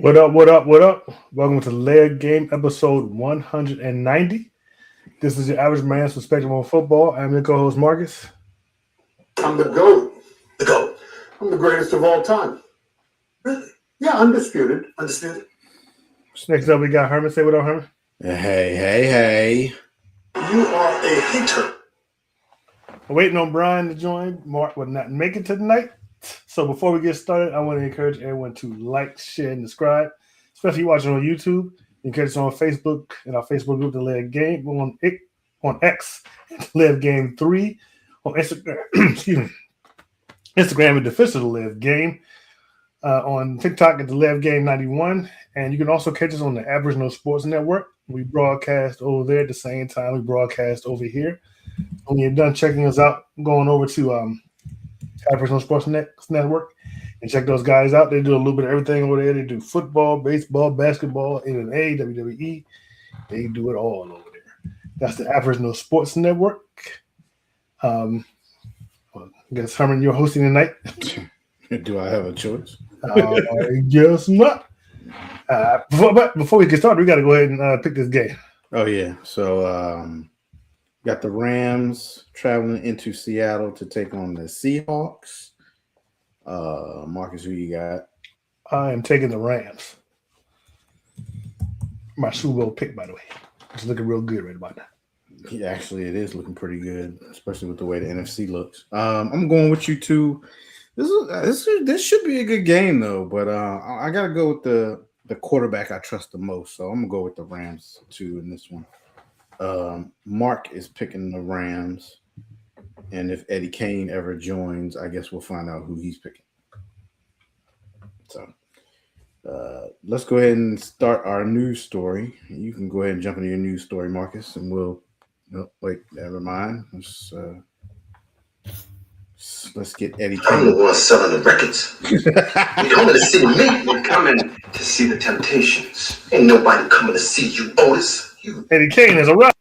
What up, what up, what up? Welcome to Layer Game episode 190. This is your average man's perspective on football. I'm your co-host Marcus. I'm the GOAT. The GOAT. I'm the greatest of all time. Really? Yeah, undisputed. Undisputed. Next up, we got Herman. Say what up, Herman. Hey. You are a hater. We're waiting on Brian to join. Mark would not make it tonight. So before we get started, I want to encourage everyone to like, share, and subscribe. Especially watching on YouTube. Encourage us on Facebook and our Facebook group, The Layer Game. We're on X, Live Game 3. On Instagram, excuse me. Instagram at the official Live Game. On TikTok at the Live Game 91. And you can also catch us on the Aboriginal Sports Network. We broadcast over there at the same time we broadcast over here. When you're done checking us out, going over to Aboriginal Sports Network and check those guys out. They do a little bit of everything over there. They do football, baseball, basketball, MMA, WWE. They do it all over there. That's the Aboriginal Sports Network. I guess, Herman, you're hosting tonight. Do I have a choice? I guess not. Before we get started, we got to go ahead and pick this game. Oh, yeah. So, got the Rams traveling into Seattle to take on the Seahawks. Marcus, who you got? I am taking the Rams. My Super Bowl pick, by the way. It's looking real good right about now. Yeah, actually, it is looking pretty good, especially with the way the NFC looks. I'm going with you too. This should be a good game though, but I gotta go with the quarterback I trust the most, so I'm gonna go with the Rams too in this one. Mark is picking the Rams, and if Eddie Kane ever joins, I guess we'll find out who he's picking. So let's go ahead and start our news story. You can go ahead and jump into your news story, Marcus, and we'll. No, wait, never mind. Let's get Eddie Kane. I'm the one selling the records. You coming to see me? You're coming to see the Temptations. Ain't nobody coming to see you, Otis. Eddie Kane is a rock.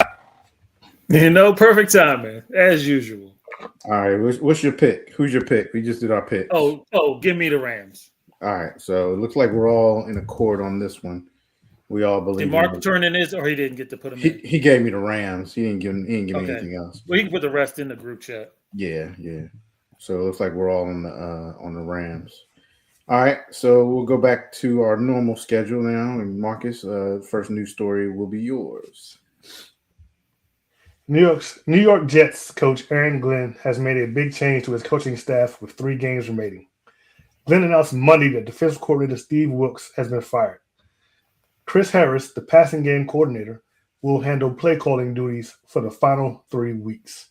Perfect timing, as usual. All right, what's your pick? Who's your pick? We just did our pick. Oh, give me the Rams. All right, so it looks like we're all in accord on this one. We all believe. Did Mark turn in his, or he didn't get to put him in? He gave me the Rams. He didn't give me anything else. Well, he can put the rest in the group chat. Yeah. So it looks like we're all on the Rams. All right, so we'll go back to our normal schedule now. And Marcus, first news story will be yours. New York Jets coach Aaron Glenn has made a big change to his coaching staff with 3 games remaining. Glenn announced Monday that defensive coordinator Steve Wilks has been fired. Chris Harris, the passing game coordinator, will handle play calling duties for the final 3 weeks.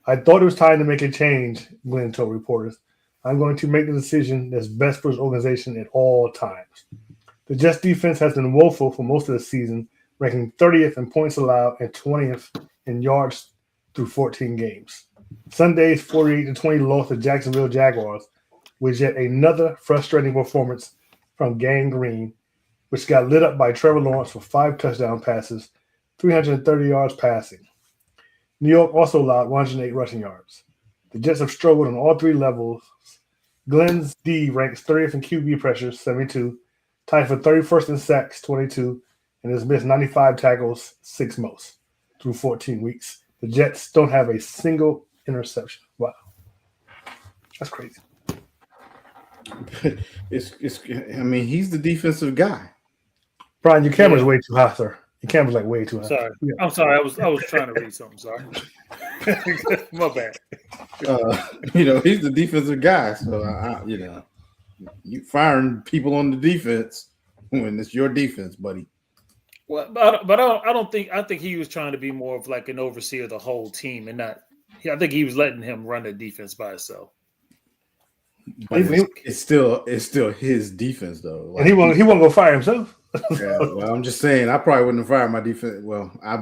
I thought it was time to make a change, Glenn told reporters. I'm going to make the decision that's best for his organization at all times. The Jets defense has been woeful for most of the season, ranking 30th in points allowed and 20th in yards through 14 games. Sunday's 48-20 loss to Jacksonville Jaguars was yet another frustrating performance from Gang Green, which got lit up by Trevor Lawrence for 5 touchdown passes, 330 yards passing. New York also allowed 108 rushing yards. The Jets have struggled on all 3 levels. Glenn's D ranks 30th in QB pressure, 72, tied for 31st in sacks, 22, and has missed 95 tackles, 6 most, through 14 weeks. The Jets don't have a single interception. Wow. That's crazy. He's the defensive guy. Brian, your camera's way too high, sir. Your camera's like way too high. Sorry. Yeah. I'm sorry. I was trying to read something. Sorry. My bad. He's the defensive guy. So, you firing people on the defense when it's your defense, buddy. Well, but I don't think. I think he was trying to be more of like an overseer of the whole team, and not. I think he was letting him run the defense by himself. But it's still his defense though. And he won't go fire himself. Yeah, well, I'm just saying I probably wouldn't have fired my defense. Well, I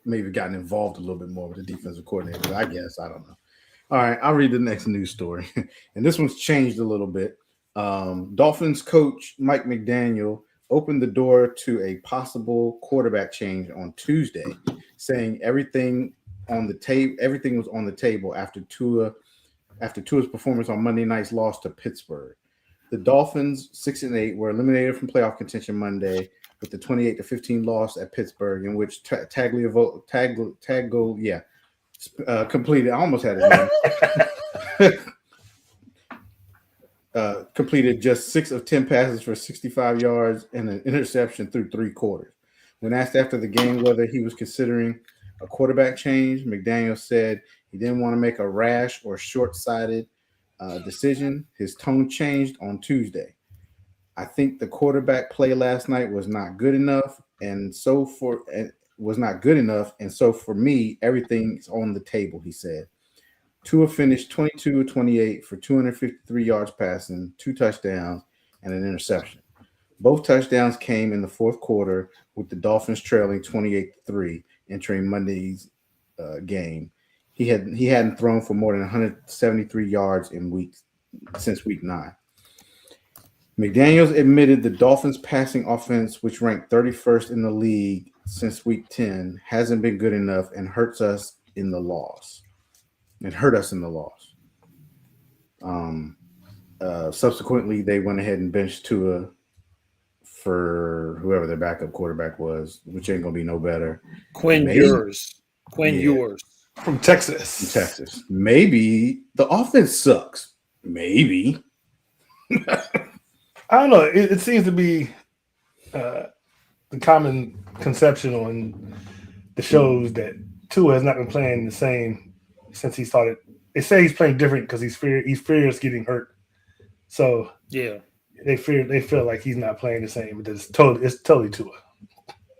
maybe gotten involved a little bit more with the defensive coordinator. I guess I don't know. All right, I'll read the next news story, and this one's changed a little bit. Dolphins coach Mike McDaniel opened the door to a possible quarterback change on Tuesday, saying everything was on the table after Tua's performance on Monday night's loss to Pittsburgh. The Dolphins 6-8 were eliminated from playoff contention Monday with the 28-15 loss at Pittsburgh, in which Tagliavolt completed. I almost had it. Completed just 6 of 10 passes for 65 yards and an interception through 3 quarters. When asked after the game whether he was considering a quarterback change, McDaniel said he didn't want to make a rash or short-sighted decision. His tone changed on Tuesday. I think the quarterback play last night was not good enough, and so for me, everything's on the table, he said. Tua finished 22-28 for 253 yards passing, 2 touchdowns, and an interception. Both touchdowns came in the fourth quarter, with the Dolphins trailing 28-3 entering Monday's game. He hadn't thrown for more than 173 yards since week 9. McDaniels admitted the Dolphins' passing offense, which ranked 31st in the league since week 10, hasn't been good enough and hurt us in the loss. Subsequently, they went ahead and benched Tua for whoever their backup quarterback was, which ain't gonna be no better. Quinn Ewers from Texas. Maybe the offense sucks. Maybe. I don't know. It seems to be the common conception on the shows that Tua has not been playing the same since he started. They say he's playing different because he fears getting hurt. So yeah, they feel like he's not playing the same. But it's totally Tua.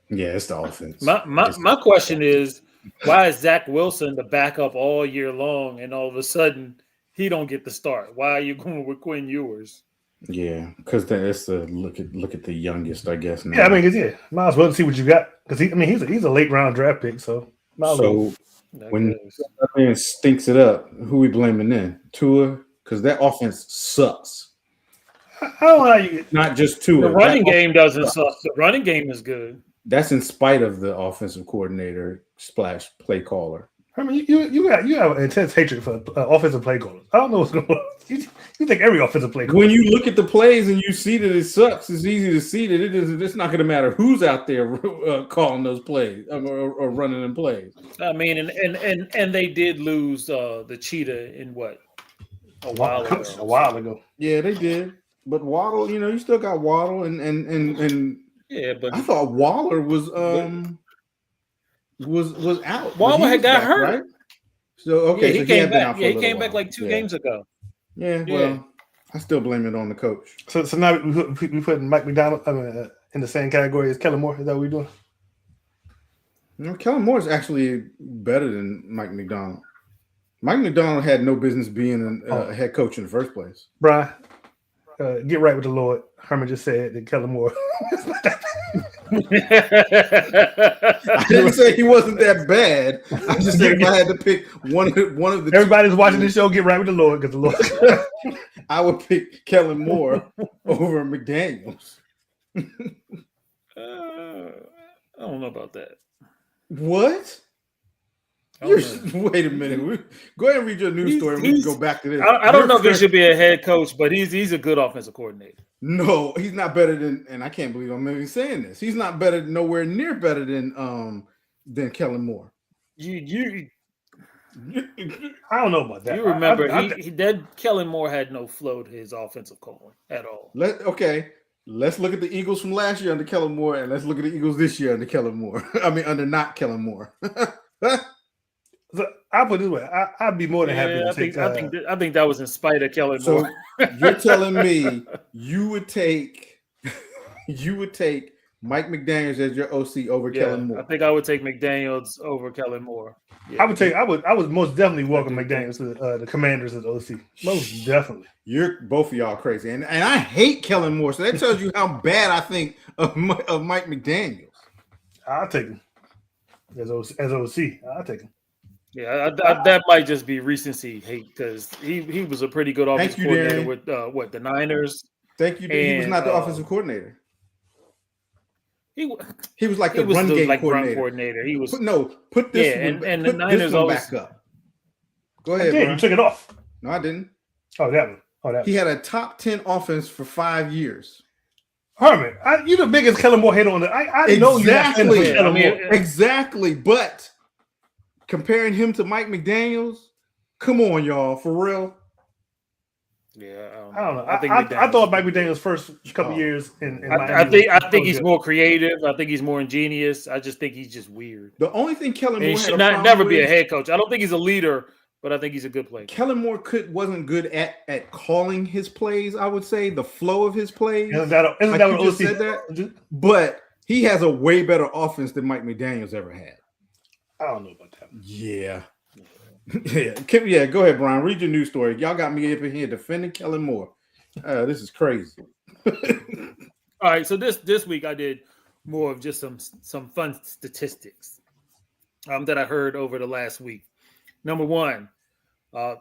Yeah, it's the offense. My question is, why is Zach Wilson the backup all year long, and all of a sudden he don't get the start? Why are you going with Quinn Ewers? Yeah, because that's the look at the youngest, I guess. Now. Yeah, I mean, might as well see what you got because he's a late round draft pick. So when that man stinks it up, who we blaming then? Tua, because that offense sucks. I don't know how you not just Tua. The running game doesn't suck. The running game is good. That's in spite of the offensive coordinator / play caller. I mean, you have intense hatred for offensive play callers. I don't know what's going on. You think every offensive play caller. When you look at the plays and you see that it sucks, it's easy to see that it's not going to matter who's out there calling those plays or running them plays. I mean, and they did lose the cheetah in what a while ago. Yeah, they did. But Waddle, you still got Waddle and yeah, but I thought Waller was out. Waller had got hurt. Right? So okay, yeah, he came back. Yeah, he came back like 2 games ago. Yeah, well, I still blame it on the coach. So now we putting Mike McDonald in the same category as Kellen Moore. Is that what we're doing? Kellen Moore is actually better than Mike McDonald. Mike McDonald had no business being a head coach in the first place. Brian, get right with the Lord. Herman just said that Kellen Moore. I didn't say he wasn't that bad. I just said if I had to pick one of the everybody's watching this show, get right with the Lord because the Lord. I would pick Kellen Moore over McDaniels. I don't know about that. What? Wait a minute. Go ahead and read your news story and we can go back to this. I don't know if he should be a head coach, but he's a good offensive coordinator. No, he's not better than, and I can't believe I'm even saying this. He's not nowhere near better than Kellen Moore. I don't know about that. You remember that Kellen Moore had no flow to his offensive calling at all. Let's look at the Eagles from last year under Kellen Moore, and let's look at the Eagles this year under Kellen Moore. I mean, under not Kellen Moore. So I'll put it this way: I'd be more than happy to take. I think that was in spite of Kellen Moore. You're telling me you would take Mike McDaniels as your OC over Kellen Moore? I think I would take McDaniels over Kellen Moore. Yeah. I would most definitely welcome McDaniels to the Commanders as OC. Most definitely. You're both of y'all crazy, and I hate Kellen Moore. So that tells you how bad I think of Mike McDaniels. I'll take him as OC. I'll take him. Yeah, that might just be recency hate because he was a pretty good offensive coordinator with the Niners. Thank you. He was not the offensive coordinator. He was like the run game coordinator. He was put this one, and the Niners always back up. Go ahead, bro. You took it off. No, I didn't. Oh, that one. Oh, that He had a top 10 offense for 5 years. Herman. You're the biggest Kellen Moore hater on the. I know you're not fan of Exactly. Kellen Moore. Exactly. But comparing him to Mike McDaniels, come on, y'all, for real. Yeah, I don't know. think I thought Mike McDaniel's first couple years in Miami. I think he's more creative. I think he's more ingenious. I just think he's just weird. The only thing Kellen And Moore he had should a problem never be a with- head coach. I don't think he's a leader, but I think he's a good player. Kellen Moore wasn't good at calling his plays. I would say the flow of his plays. Isn't that Like what you just OC said that? But he has a way better offense than Mike McDaniels ever had. I don't know about that. Yeah. Yeah. Go ahead, Brian. Read your news story. Y'all got me up in here defending Kellen Moore. This is crazy. All right, so this week I did more of just some fun statistics that I heard over the last week. Number one, the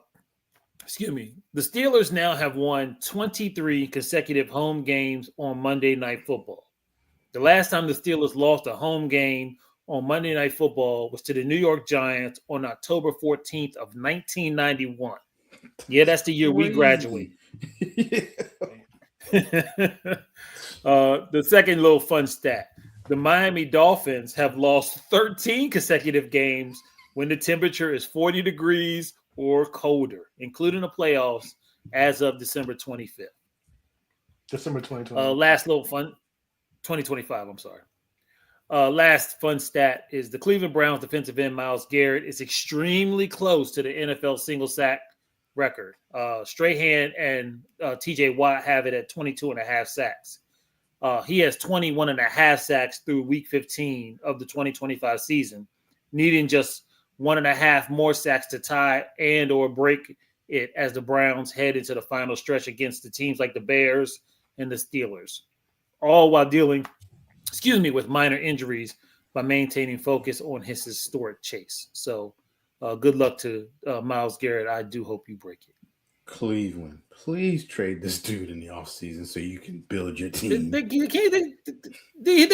Steelers now have won 23 consecutive home games on Monday Night Football. The last time the Steelers lost a home game on Monday Night Football was to the New York Giants on October 14th of 1991. Yeah, that's the year we graduate. The second little fun stat: the Miami Dolphins have lost 13 consecutive games when the temperature is 40 degrees or colder, including the playoffs as of December 25th. December 2020. Last little fun, 2025. I'm sorry. Last fun stat is the Cleveland Browns defensive end Myles Garrett is extremely close to the NFL single sack record. Strahan and TJ Watt have it at 22 and a half sacks. He has 21 and a half sacks through week 15 of the 2025 season, needing just 1.5 more sacks to tie and or break it as the Browns head into the final stretch against the teams like the Bears and the Steelers, all while dealing, with minor injuries by maintaining focus on his historic chase. So good luck to Myles Garrett. I do hope you break it. Cleveland, please trade this dude in the offseason so you can build your team. They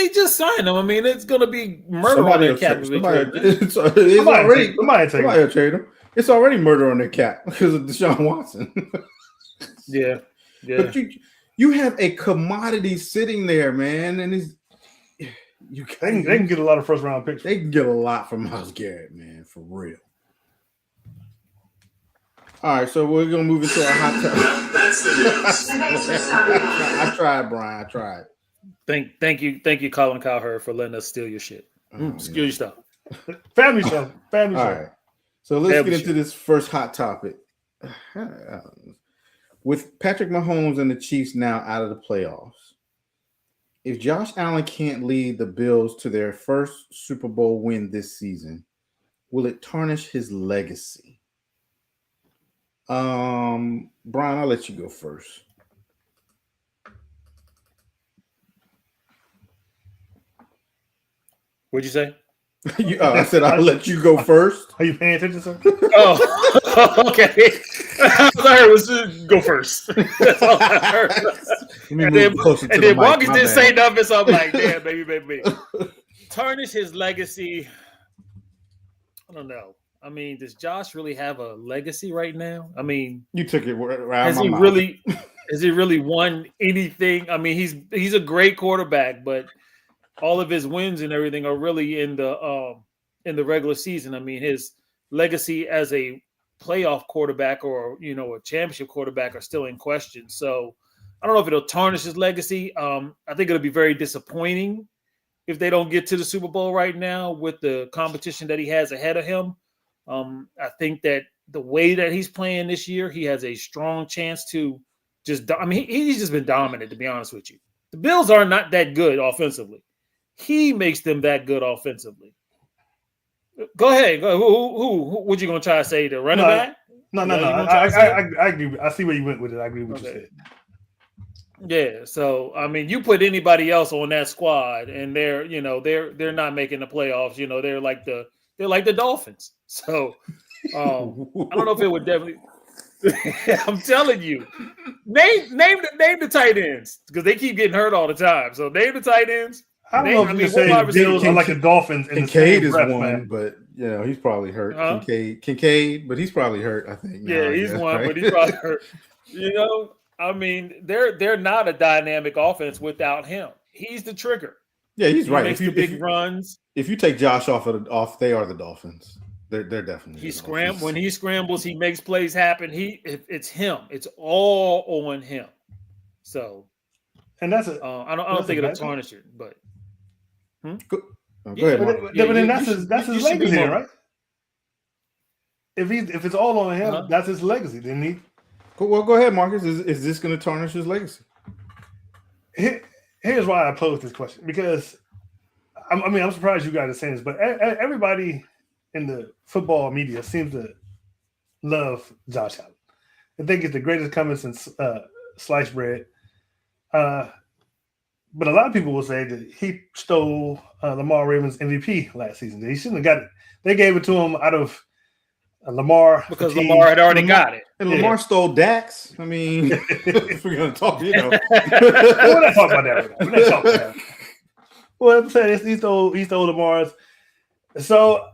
just signed him. I mean, it's going to be murder on their cap. Somebody will trade him. It's already murder on their cap because of Deshaun Watson. Yeah. But you have a commodity sitting there, man, and they can get a lot of first round picks. They can get a lot from Myles Garrett, man, for real. All right, so we're gonna move into our hot topic. I tried, Brian. I tried. Thank you, Colin Cowherd, for letting us steal your shit. Steal your stuff. Family show. All right. So let's get into this first hot topic. With Patrick Mahomes and the Chiefs now out of the playoffs, if Josh Allen can't lead the Bills to their first Super Bowl win this season, will it tarnish his legacy? Brian, I'll let you go first. What'd you say? I said I'll let you go first. Are you paying attention, sir? Oh, okay. All I heard was go first. That's all I heard. And then Marcus didn't say nothing, so I'm like, damn, baby. Tarnish his legacy. I don't know. I mean, does Josh really have a legacy right now? I mean, you took it right. Has he really won anything? I mean, he's a great quarterback, but all of his wins and everything are really in the regular season. I mean, his legacy as a playoff quarterback or a championship quarterback are still in question. So I don't know if it'll tarnish his legacy. I think it'll be very disappointing if they don't get to the Super Bowl right now with the competition that he has ahead of him. I think that the way that he's playing this year, he has a strong chance to he's just been dominant, to be honest with you. The Bills are not that good offensively. He makes them that good offensively. Go ahead. Who what you going to try to say? The running back? No. I agree. I see where you went with it. I agree with what you said. Yeah, so I mean, you put anybody else on that squad, and they're not making the playoffs. They're like the Dolphins. So I don't know if it would definitely. I'm telling you, name the tight ends because they keep getting hurt all the time. So name the tight ends. I don't know if you can say the Bills are like the Dolphins. Kincaid is one, but he's probably hurt. Kincaid, but he's probably hurt. I think. Yeah, he's one, right? But he's probably hurt. You know, I mean, they're not a dynamic offense without him. He's the trigger. Yeah, he's He right. makes the big runs. If you take Josh off, they are the Dolphins. They're definitely. When he scrambles, he makes plays happen. It's him. It's all on him. So, and that's I don't think it'll tarnish it, but. Go ahead, Mark. But then that's his legacy, right? If it's all on him, that's his legacy. Then he. Well, go ahead, Marcus. Is this going to tarnish his legacy? Here's why I posed this question, because I'm surprised you guys are saying this, but everybody in the football media seems to love Josh Allen. I think it's the greatest coming since sliced bread. But a lot of people will say that he stole Lamar Ravens MVP last season. He shouldn't have got it. They gave it to him out of Lamar because Lamar had already got it, and Lamar stole Dax. I mean, if we're gonna talk, we're not talking about that. We're not talking about that. Well, I'm saying he stole Lamar's. So,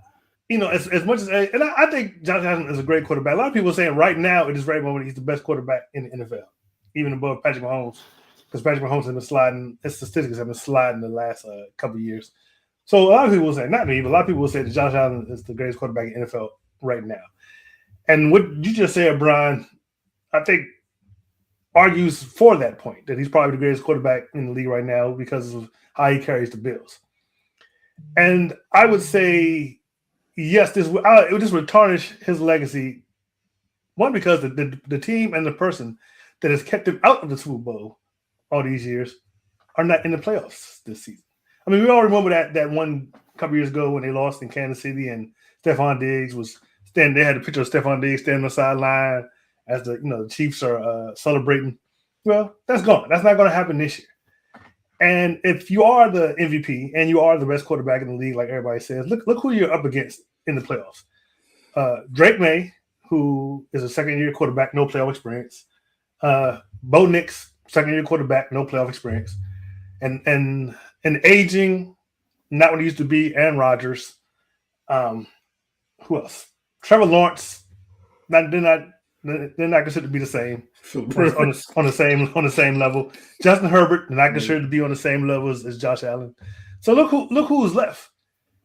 as much as and I think Josh Allen is a great quarterback. A lot of people are saying right now at this very moment he's the best quarterback in the NFL, even above Patrick Mahomes, because Patrick Mahomes has been sliding. His statistics have been sliding the last couple of years. So a lot of people will say, not me, but a lot of people will say that Josh Allen is the greatest quarterback in the NFL right now. And what you just said, Brian, I think argues for that point, that he's probably the greatest quarterback in the league right now because of how he carries the Bills. And I would say, yes, this would tarnish his legacy. One, because the team and the person that has kept him out of the Super Bowl all these years are not in the playoffs this season. I mean, we all remember that one couple years ago when they lost in Kansas City and Stephon Diggs was standing. They had a picture of Stephon Diggs standing on the sideline as the Chiefs are celebrating. Well, that's gone. That's not going to happen this year. And if you are the MVP and you are the best quarterback in the league, like everybody says, look who you're up against in the playoffs. Drake May, who is a second-year quarterback, no playoff experience. Bo Nix, second-year quarterback, no playoff experience. And aging, not what he used to be, Aaron Rodgers. Who else? Trevor Lawrence. They're not considered to be the same on the same level. Justin Herbert, not considered to be on the same level as Josh Allen. So look who's left.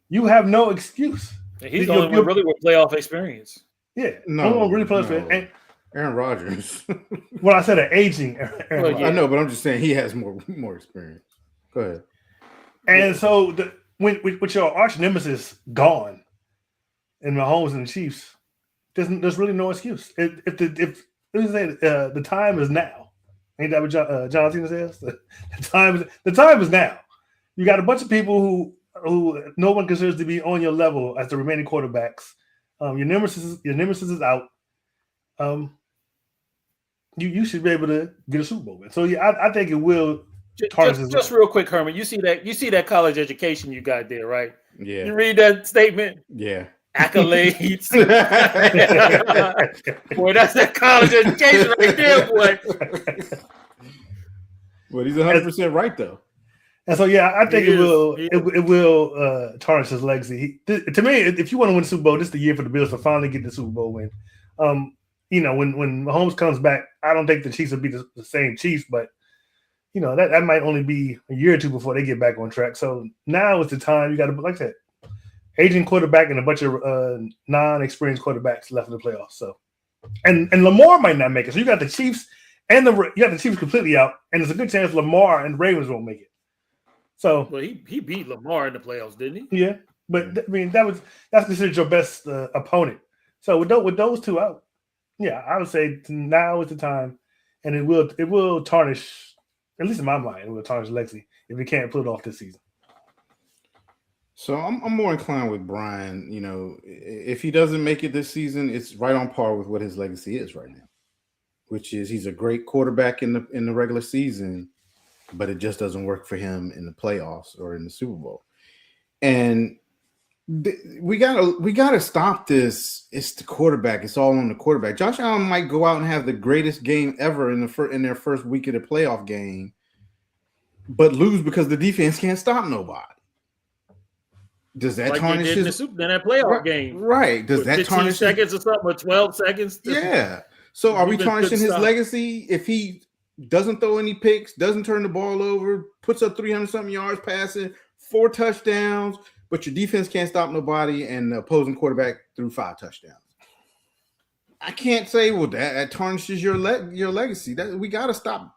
You have no excuse. He's the only one really with playoff experience. Yeah, no, really playoff experience. Aaron Rodgers. Well, I said an aging Aaron Rodgers. I know, but I'm just saying he has more experience. Go ahead. And so with your arch nemesis gone, and Mahomes and the Chiefs, there's really no excuse. If the time is now, ain't that what John Cena says? The time is now. You got a bunch of people who no one considers to be on your level as the remaining quarterbacks. Your nemesis is out. You should be able to get a Super Bowl win. So yeah, I think it will. Just real quick, Herman. You see that college education you got there, right? Yeah. You read that statement? Yeah. Accolades. Boy, that's that college education right there, boy. Well, he's 100% right though. And so yeah, I think it will tarnish his legacy. To me, if you want to win the Super Bowl, this is the year for the Bills to finally get the Super Bowl win. When Mahomes comes back, I don't think the Chiefs will be the same Chiefs, but that might only be a year or two before they get back on track. So now is the time. You got to, like I said, aging quarterback and a bunch of non-experienced quarterbacks left in the playoffs. So, and Lamar might not make it. So you got the Chiefs and you got the Chiefs completely out, and there's a good chance Lamar and the Ravens won't make it. So, well, he beat Lamar in the playoffs, didn't he? Yeah, but I mean that's considered your best opponent. So with those two out, yeah, I would say now is the time, and it will tarnish. At least in my mind, it will tarnish legacy if he can't pull it off this season. So I'm more inclined with Brian. If he doesn't make it this season, it's right on par with what his legacy is right now, which is he's a great quarterback in the regular season, but it just doesn't work for him in the playoffs or in the Super Bowl. And we gotta stop this. It's the quarterback. It's all on the quarterback. Josh Allen might go out and have the greatest game ever in their first week of the playoff game, but lose because the defense can't stop nobody. Does that tarnish his in that playoff game? Right. Does that 15 tarnish seconds or something, or 12 seconds? Yeah. So are we Defense tarnishing couldn't his stop. legacy if he doesn't throw any picks, doesn't turn the ball over, puts up 300-something yards passing, 4 touchdowns, but your defense can't stop nobody, and the opposing quarterback threw 5 touchdowns? I can't say, well, that tarnishes your legacy. That we got to stop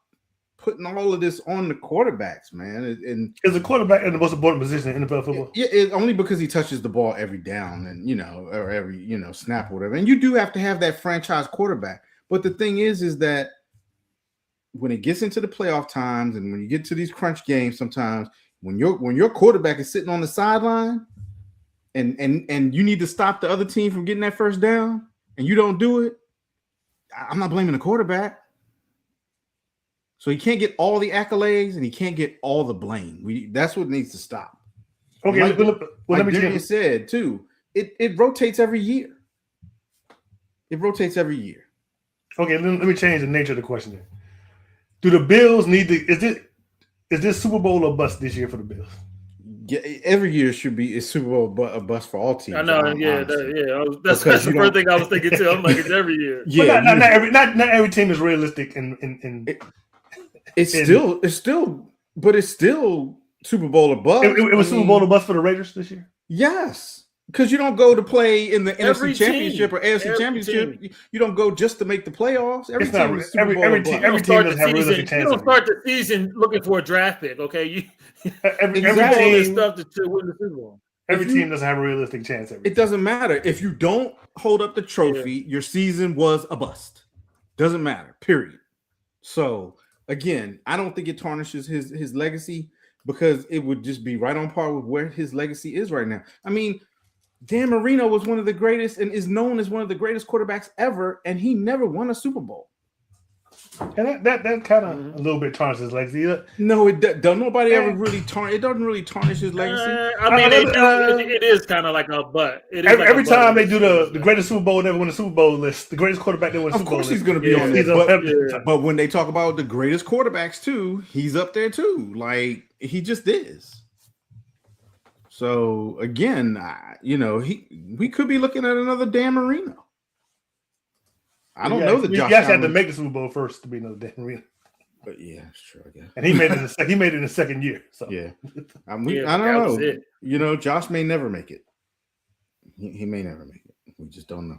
putting all of this on the quarterbacks, man. And Is the quarterback in the most important position in NFL football? yeah, only because he touches the ball every down and or every snap or whatever. And you do have to have that franchise quarterback. But the thing is that when it gets into the playoff times and when you get to these crunch games, sometimes when your quarterback is sitting on the sideline and you need to stop the other team from getting that first down and you don't do it, I'm not blaming the quarterback. So he can't get all the accolades and he can't get all the blame. That's what needs to stop. Okay, like, let me Darian said too, it rotates every year. It rotates every year. Okay, let me change the nature of the question then. Do the Bills need to? Is this Super Bowl or bust this year for the Bills? Yeah, every year should be a Super Bowl a bust for all teams. I know, honestly. That's the first thing I was thinking too. I'm like, it's every year. Yeah, not every team is realistic. It's still Super Bowl or bust. It was Super Bowl or bust for the Raiders this year. Yes. Because you don't go to play in the Every NFC Championship or AFC every Championship. team. You don't go just to make the playoffs. Every team is Super Bowl or bust. Every team doesn't have a realistic chance. You don't start the season looking for a draft pick, okay? Every all this team, stuff to win the Super Bowl. every team doesn't have a realistic chance. It doesn't matter. If you don't hold up the trophy, your season was a bust. Doesn't matter, period. So, again, I don't think it tarnishes his legacy because it would just be right on par with where his legacy is right now. I mean, Dan Marino was one of the greatest and is known as one of the greatest quarterbacks ever, and he never won a Super Bowl. And that kind of a little bit tarnishes his legacy. No, it don't. Nobody ever really tarnish. It doesn't really tarnish his legacy. It is kind of like a butt. Every time they do the greatest Super Bowl never win a Super Bowl list, the greatest quarterback that won a Of Super Bowl course, list. he's going to be on He's there. But when they talk about the greatest quarterbacks too, he's up there too. Like he just is. So again, we could be looking at another Dan Marino. I don't know that Josh Allen had to Allen. make the Super Bowl first to be another Dan Marino. But yeah, it's true. I guess. And he made it in the second year. So Yeah, I that don't was know. it. Josh may never make it. He may never make it. We just don't know.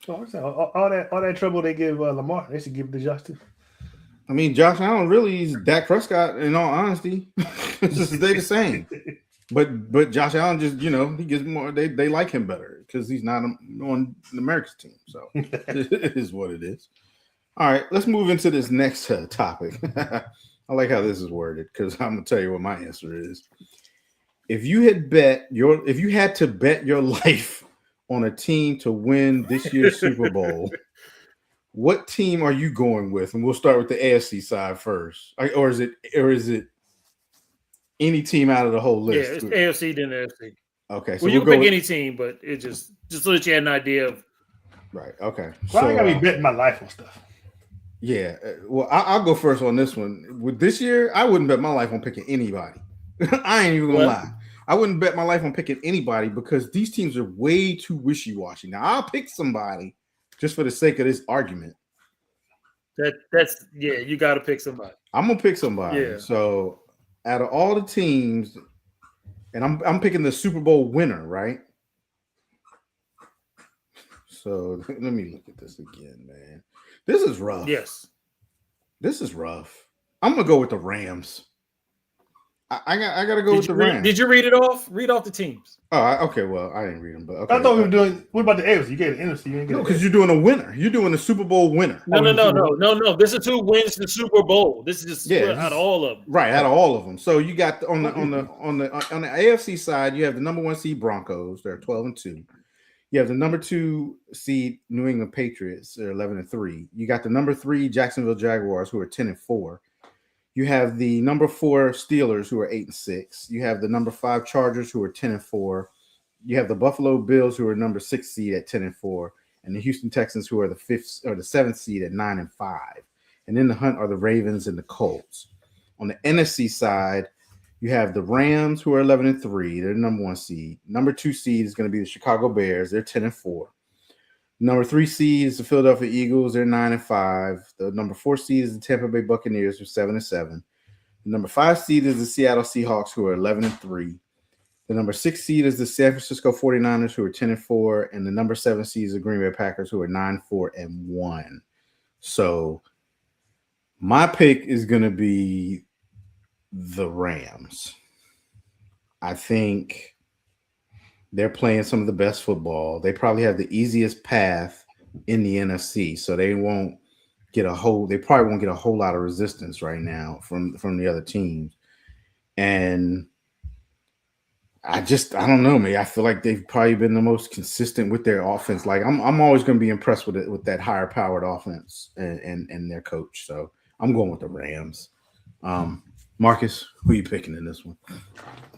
So I'm saying, all that trouble they give Lamar, they should give it to Josh too. I mean, Josh Allen really is Dak Prescott. In all honesty, it's just they the same. But Josh Allen just he gets more. They like him better because he's not on the America's team. So it is what it is. All right, let's move into this next topic. I like how this is worded because I'm gonna tell you what my answer is. If you had to bet your life on a team to win this year's Super Bowl, what team are you going with? And we'll start with the AFC side first, or is it any team out of the whole list? Yeah, it's AFC then AFC. Okay, so Well, you we'll can go pick with, any team, but it just so that you had an idea of. right. Okay, Why I gotta be betting my life on stuff? Yeah, well, I'll go first on this one. With this year, I wouldn't bet my life on picking anybody. I ain't even gonna lie. I wouldn't bet my life on picking anybody because these teams are way too wishy-washy. Now, I'll pick somebody just for the sake of this argument. That's you got to pick somebody. I'm gonna pick somebody. Yeah. So, out of all the teams, and I'm picking the Super Bowl winner, right? So let me look at this again, man. This is rough. Yes. This is rough. I'm gonna go with the Rams. I gotta go with the Rams. Did you read it off? Read off the teams. Oh, okay. Well, I didn't read them, but okay. I thought we were doing. What about the AFC? You gave the NFC. You didn't get No, because you're doing a winner. You're doing a Super Bowl winner. No. This is who wins the Super Bowl. This is just out of all of them. Right, out of all of them. So you got on the AFC side, you have the number 1 seed Broncos. They're 12-2. You have the number 2 seed New England Patriots. They're 11-3. You got the number 3 Jacksonville Jaguars, who are 10-4. You have the number 4 Steelers, who are 8-6. You have the number 5 Chargers, who are 10-4. You have the Buffalo Bills, who are number 6 seed at 10-4, and the Houston Texans, who are the 5th or the 7th seed at 9-5. And in the hunt are the Ravens and the Colts. On the NFC side, you have the Rams, who are 11-3. They're the number 1 seed. Number 2 seed is going to be the Chicago Bears. They're 10-4. Number 3 seed is the Philadelphia Eagles. They're 9-5. The number 4 seed is the Tampa Bay Buccaneers, who are 7-7. The number 5 seed is the Seattle Seahawks, who are 11-3. The number 6 seed is the San Francisco 49ers, who are 10-4. And the number 7 seed is the Green Bay Packers, who are 9-4-1. So my pick is going to be the Rams. I think they're playing some of the best football. They probably have the easiest path in the NFC, so they probably won't get a whole lot of resistance right now from the other teams. And I don't know, man. I feel like they've probably been the most consistent with their offense. Like I'm always going to be impressed with it, with that higher powered offense and their coach. So I'm going with the Rams. Marcus, who are you picking in this one?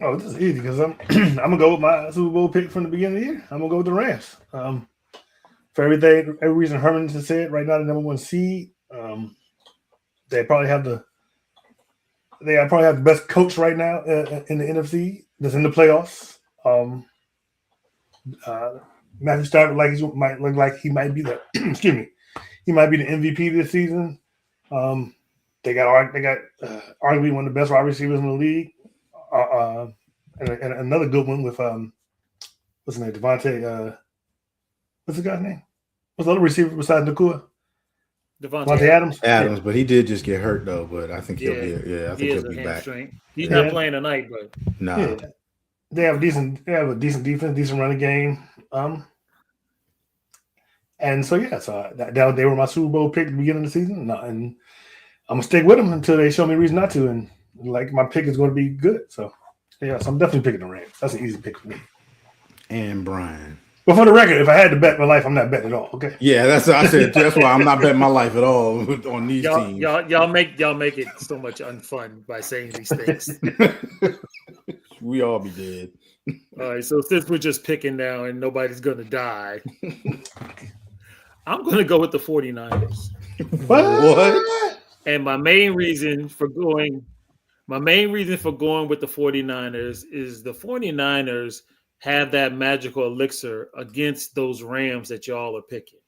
Oh, this is easy because I'm gonna go with my Super Bowl pick from the beginning of the year. I'm gonna go with the Rams. For every reason Herman just said, right now the number 1 seed. They probably have the best coach right now in the NFC that's in the playoffs. Matthew Stafford might look like he might be the excuse me, he might be the MVP this season. They got arguably one of the best wide receivers in the league, and another good one with what's his name, Devontae. What's the guy's name? What's the other receiver besides Nakua? Devontae Adams. Adams, yeah. But he did just get hurt though. But I think he'll be back. He's not playing tonight, but No. Yeah. They have a decent defense, decent running game. And so they were my Super Bowl pick at the beginning of the season, and I'm gonna stick with them until they show me a reason not to. And like my pick is going to be good. So so I'm definitely picking the Rams. That's an easy pick for me. And Brian. But for the record, if I had to bet my life, I'm not betting at all. Okay. Yeah, that's what I said. That's why I'm not betting my life at all on these teams. Y'all make it so much unfun by saying these things. We all be dead. All right, so since we're just picking now and nobody's gonna die, I'm gonna go with the 49ers. What? And my main reason for going with the 49ers is the 49ers have that magical elixir against those Rams that y'all are picking.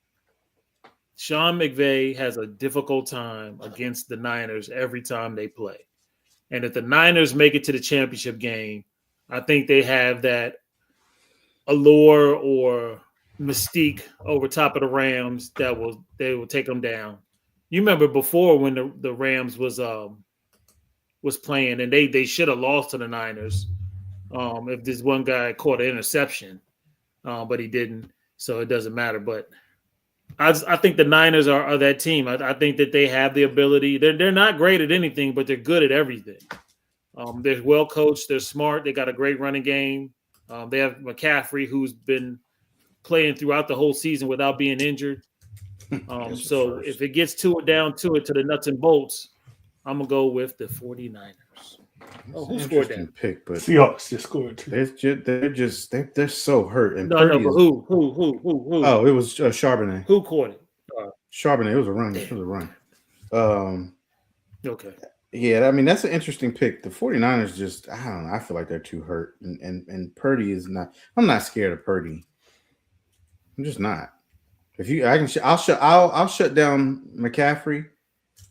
Sean McVay has a difficult time against the Niners every time they play. And if the Niners make it to the championship game, I think they have that allure or mystique over top of the Rams that they will take them down. You remember before when the Rams was playing and they should have lost to the Niners if this one guy caught an interception, but he didn't, so it doesn't matter. But I think the Niners are that team. I think that they have the ability. They're not great at anything, but they're good at everything. They're well coached. They're smart. They got a great running game. They have McCaffrey, who's been playing throughout the whole season without being injured. So if it gets down to the nuts and bolts, I'm gonna go with the 49ers. Oh, who scored that? Pick, but Seahawks just scored too. They're so hurt. And No, but who? Oh, it was Charbonnet. Who caught it? Charbonnet. It was a run. It was a run. Okay. Yeah, I mean that's an interesting pick. The 49ers just, I don't know. I feel like they're too hurt, and Purdy is not. I'm not scared of Purdy. I'm just not. I'll shut down McCaffrey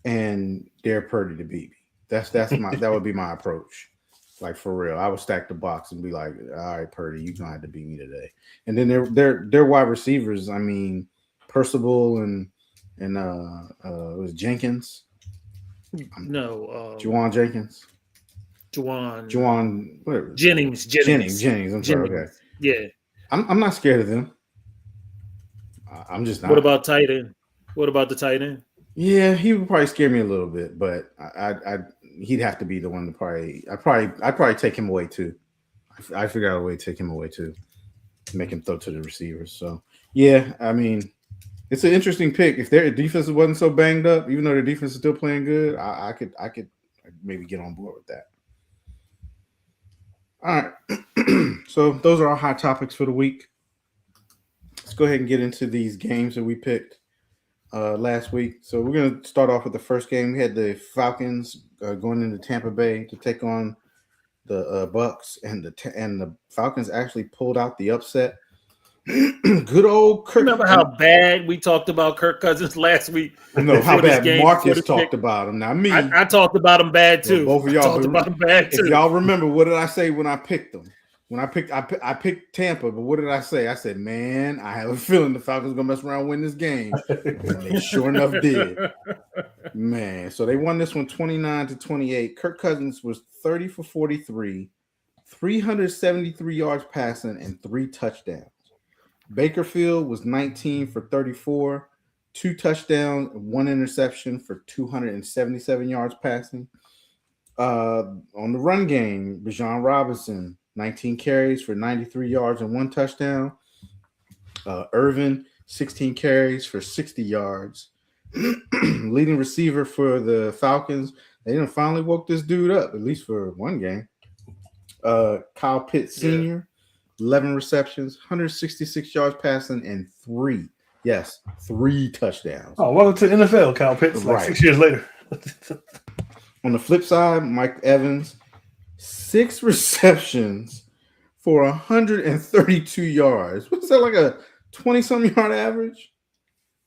and dare Purdy to beat me. That would be my approach. Like for real, I would stack the box and be like, all right, Purdy, you're gonna have to beat me today. And then their wide receivers. I mean, Percival and it was Jenkins. No, Juwan Jenkins. Juwan. Whatever. Jennings. I'm sorry. Okay. Yeah. I'm not scared of them. I'm just not. What about tight end? What about the tight end? Yeah, he would probably scare me a little bit, but he'd have to be the one to I'd probably take him away too. I figure out a way to take him away too, make him throw to the receivers. So yeah, I mean, it's an interesting pick. If their defense wasn't so banged up, even though their defense is still playing good, I could maybe get on board with that. All right, so those are our hot topics for the week. Let's go ahead and get into these games that we picked last week. So we're going to start off with the first game. We had the Falcons going into Tampa Bay to take on the Bucks, and the Falcons actually pulled out the upset. Good old Kirk. Remember how bad we talked about Kirk Cousins last week? No, how before this bad game, Marcus before the talked pick? about him. Not me. I talked about him bad Well, too. both of y'all I talked about him bad if too. y'all remember, what did I say when I picked them? When I picked Tampa, but what did I say? I said, man, I have a feeling the Falcons gonna mess around and win this game. And they sure enough did. Man, so they won this one 29-28. Kirk Cousins was 30 for 43, 373 yards passing, and 3 touchdowns. Bakerfield was 19 for 34, 2 touchdowns, 1 interception for 277 yards passing. On the run game, Bijan Robinson, 19 carries for 93 yards and 1 touchdown. Irvin, 16 carries for 60 yards. Leading receiver for the Falcons, they done finally woke this dude up, at least for one game. Kyle Pitts Sr., 11 receptions, 166 yards passing, and 3 touchdowns. Oh, welcome to the NFL, Kyle Pitts, like Right. 6 years later. On the flip side, Mike Evans, 6 receptions for 132 yards. What's that, like a 20-something yard average?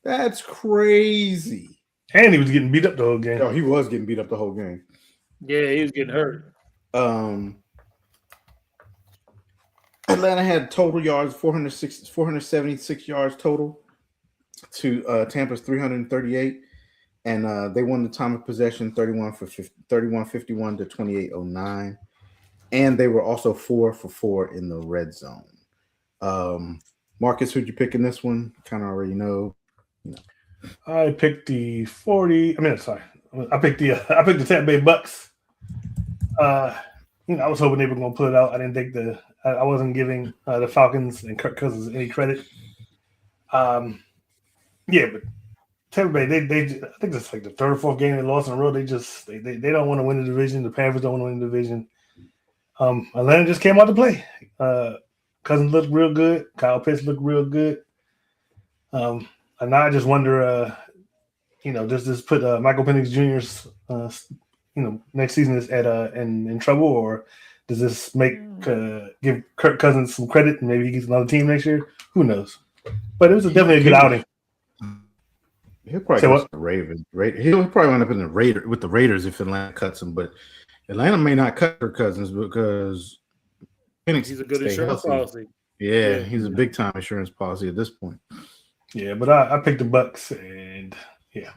That's crazy. And he was getting beat up the whole game. Oh, he was getting beat up the whole game. Yeah, he was getting hurt. Atlanta had total yards, 476 yards total to Tampa's 338. And they won the time of possession 31-51 to 28-09. And they were also 4 for 4 in the red zone. Marcus, who'd you pick in this one? Kind of already know. I picked the 40. I picked the Tampa Bay Bucks. I was hoping they were going to pull it out. I didn't think I wasn't giving the Falcons and Kirk Cousins any credit. But Tampa Bay, they I think it's like the 3rd or 4th game they lost in a row. They don't want to win the division. The Panthers don't want to win the division. Atlanta just came out to play. Cousins looked real good. Kyle Pitts looked real good. And now I just wonder, does this put Michael Penix Jr.'s, next season is in trouble, or does this give Kirk Cousins some credit and maybe he gets another team next year? Who knows? But it was definitely a good outing. He'll probably go to the Ravens. He'll probably end up in the Raiders if Atlanta cuts him. But Atlanta may not cut Kirk Cousins because Penix He's a good insurance policy. Yeah, he's a big time insurance policy at this point. Yeah, but I picked the Bucks and I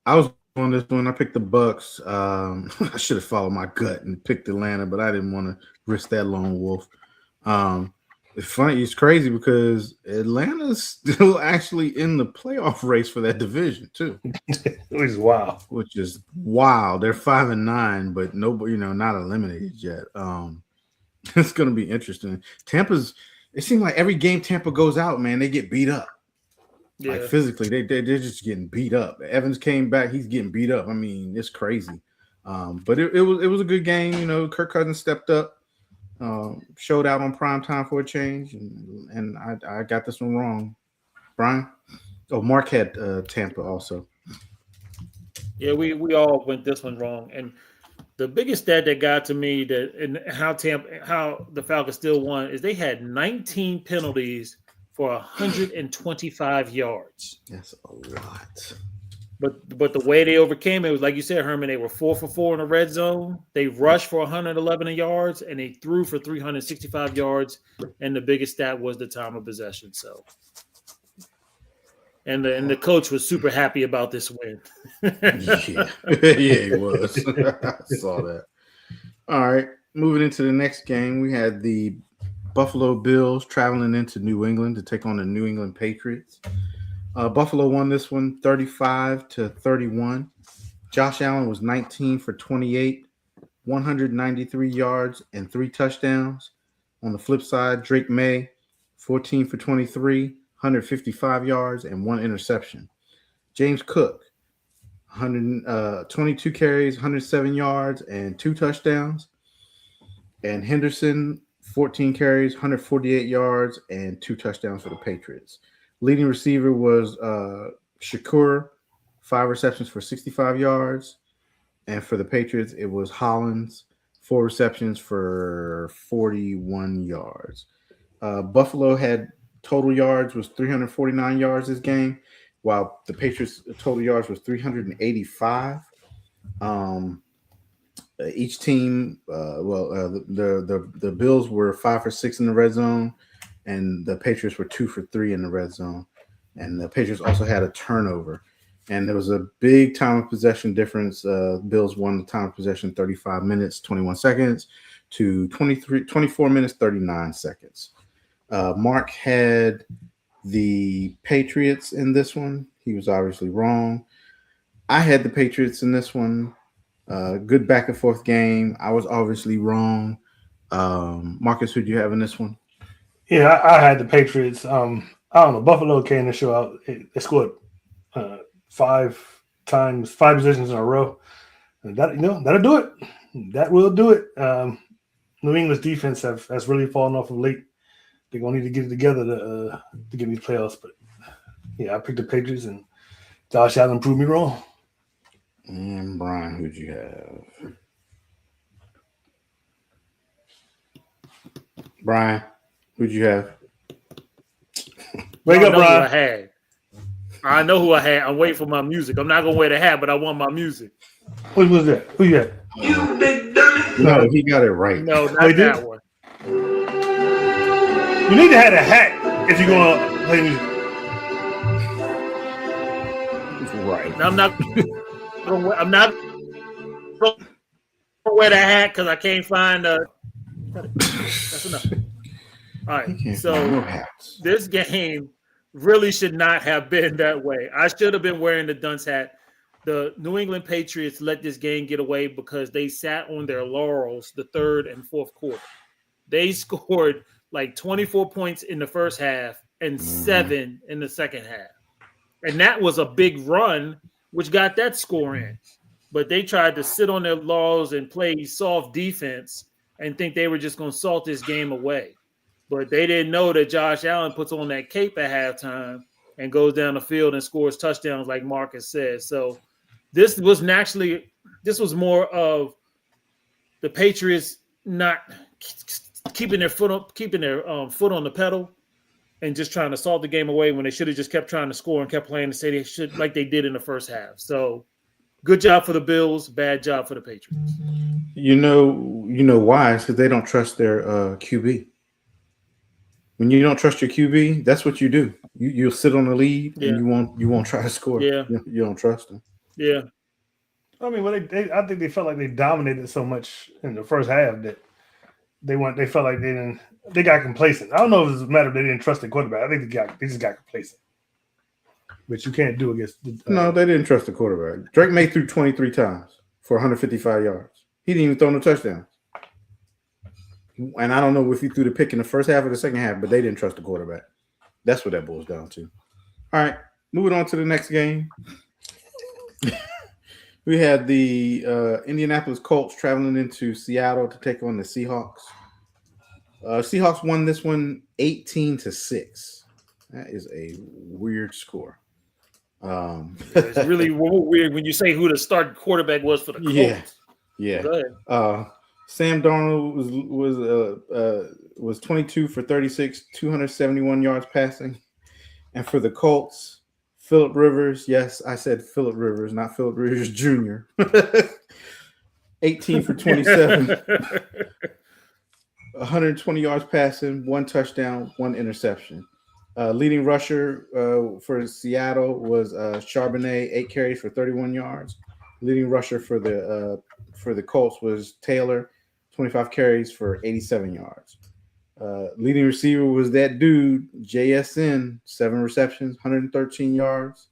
was on this one. I picked the Bucks. I should have followed my gut and picked Atlanta, but I didn't want to risk that lone wolf. It's funny. It's crazy because Atlanta's still actually in the playoff race for that division too. Which is wild. Which is wild. They're 5-9, but nobody, not eliminated yet. It's going to be interesting. It seems like every game Tampa goes out, man, they get beat up. Yeah. Like physically, they're just getting beat up. Evans came back, he's getting beat up. I mean, it's crazy. But it was a good game. Kirk Cousins stepped up, showed out on prime time for a change, and I got this one wrong. Brian? Oh, Mark had Tampa also. Yeah, we all went this one wrong. And the biggest stat that got to me how the Falcons still won is they had 19 penalties for 125 yards. That's a lot. But the way they overcame it was, like you said, Herman, they were 4 for 4 in the red zone. They rushed for 111 yards, and they threw for 365 yards. And the biggest stat was the time of possession. So, and the coach was super happy about this win. Yeah, he was. I saw that. All right, moving into the next game, we had the Buffalo Bills traveling into New England to take on the New England Patriots. Buffalo won this one 35-31. Josh Allen was 19 for 28, 193 yards and 3 touchdowns. On the flip side, Drake May, 14 for 23, 155 yards and 1 interception. James Cook, 22 carries, 107 yards and 2 touchdowns. And Henderson, 14 carries, 148 yards and 2 touchdowns for the Patriots. Leading receiver was Shakur, 5 receptions for 65 yards. And for the Patriots, it was Hollins, 4 receptions for 41 yards. Buffalo had total yards was 349 yards this game, while the Patriots total yards was 385. Each team, the Bills were 5 for 6 in the red zone, and the Patriots were 2 for 3 in the red zone. And the Patriots also had a turnover, and there was a big time of possession difference. Bills won the time of possession 35 minutes 21 seconds to 24 minutes 39 seconds. Mark had the Patriots in this one. He was obviously wrong. I had the Patriots in this one. Good back and forth game. I was obviously wrong. Marcus, who do you have in this one? Yeah, I had the Patriots. I don't know. Buffalo came to show out. They scored 5 possessions in a row. And that'll do it. That will do it. New England's defense has really fallen off of late. They're gonna need to get it together to get these playoffs. But yeah, I picked the Patriots, and Josh Allen proved me wrong. And Brian, who'd you have? Brian, who'd you have? Wake up, Brian. Brian. I know who I had. I'm waiting for my music. I'm not gonna wear the hat, but I want my music. What was that? Who you had? You big dummy. No, he got it right. No, not that one. You need to have a hat if you're gonna play music. Right. I'm not gonna wear the hat because I can't find that's enough. All right. So this game really should not have been that way. I should have been wearing the dunce hat. The New England Patriots let this game get away because they sat on their laurels the third and fourth quarter. They scored like 24 points in the first half and 7 in the second half. And that was a big run, which got that score in. But they tried to sit on their laurels and play soft defense and think they were just going to salt this game away. But they didn't know that Josh Allen puts on that cape at halftime and goes down the field and scores touchdowns like Marcus said. So this was more of the Patriots not keeping their foot on the pedal and just trying to salt the game away when they should have just kept trying to score and kept playing the say they should like they did in the first half. So good job for the Bills, bad job for the Patriots. You know why? It's because they don't trust their QB. When you don't trust your QB, that's what you do. You'll sit on the lead and you won't try to score. Yeah. You don't trust them. Yeah. I mean, I think they felt like they dominated so much in the first half that they felt like they got complacent. I don't know if it's a matter of they didn't trust the quarterback. I think they just got complacent. But you can't do against no, they didn't trust the quarterback. Drake May threw 23 times for 155 yards. He didn't even throw no touchdowns. And I don't know if he threw the pick in the first half or the second half, but they didn't trust the quarterback. That's what that boils down to. All right, moving on to the next game. We had the Indianapolis Colts traveling into Seattle to take on the Seahawks. Seahawks won this one 18-6. That is a weird score. It's really weird when you say who the starting quarterback was for the Colts. Yeah. Go ahead. Sam Darnold was 22 for 36, 271 yards passing. And for the Colts, Phillip Rivers, yes, I said Phillip Rivers, not Phillip Rivers Jr. 18 for 27, 120 yards passing, 1 touchdown, 1 interception. Leading rusher for Seattle was Charbonnet, 8 carries for 31 yards. Leading rusher for the Colts was Taylor, 25 carries for 87 yards. Leading receiver was that dude, JSN, 7 receptions, 113 yards.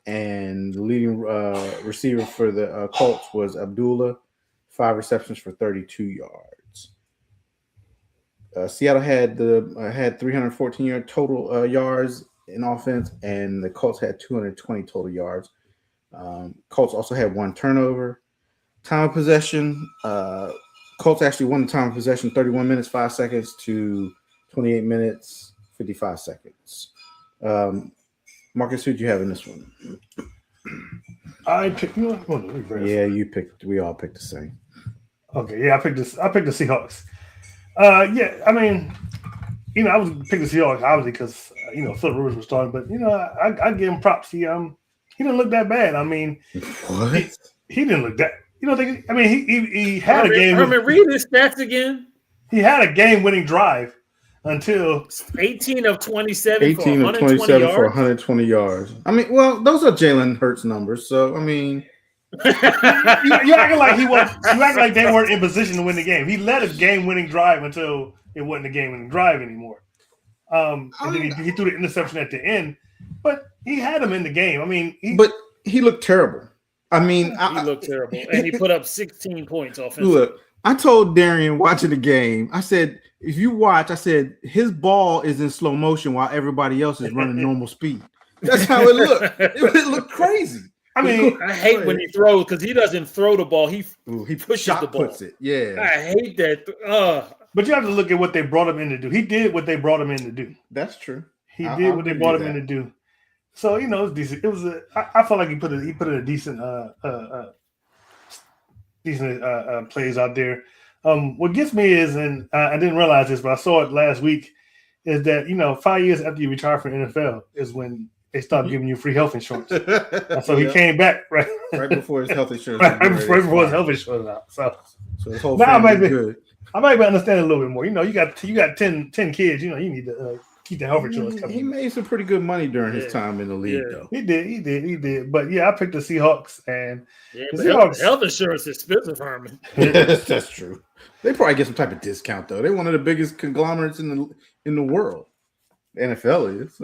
And the leading receiver for the Colts was Abdullah, 5 receptions for 32 yards. Seattle had 314 yard total yards in offense, and the Colts had 220 total yards. Colts also had 1 turnover. Time of possession, Colts actually won the time of possession 31 minutes, 5 seconds to 28 minutes, 55 seconds. Marcus, who'd you have in this one? I picked you picked. We all picked the same. Okay, yeah, I picked the Seahawks. Yeah, I mean, I was picking the Seahawks obviously because Philip Rivers was starting, but I give him props. He didn't look that bad. I mean, What? he didn't look that. He had a game. Herman, read his stats again. He had a game-winning drive until 18 of 27 18 for of 120 27 yards. for 120 yards. I mean, well, those are Jalen Hurts numbers. So I mean, you acting like he was. You acting like they weren't in position to win the game. He led a game-winning drive until it wasn't a game-winning drive anymore. And then he threw the interception at the end, but he had him in the game. I mean, but he looked terrible. I mean, he looked terrible, and he put up 16 points offensively. Look, I told Darian watching the game, I said, if you watch, I said his ball is in slow motion while everybody else is running normal speed. That's how it looked. It looked crazy. I mean, I hate when he throws because he doesn't throw the ball. He pushes the ball. Puts it. Yeah. I hate that. But you have to look at what they brought him in to do. He did what they brought him in to do. That's true. He did what they brought him in to do. So it was decent. It was I felt like he put a decent plays out there. What gets me is, and I didn't realize this, but I saw it last week, is that 5 years after you retire from the NFL is when they start giving you free health insurance. And so he came back right before his health insurance. right before his health insurance out. So his whole now family good. I might be understanding a little bit more. You got 10 kids. You need to keep the health insurance coming. He made some pretty good money during his time in the league, though. He did. But yeah, I picked the Seahawks, and the Seahawks health insurance is expensive, Herman. That's true. They probably get some type of discount though. They're one of the biggest conglomerates in the world. The NFL is.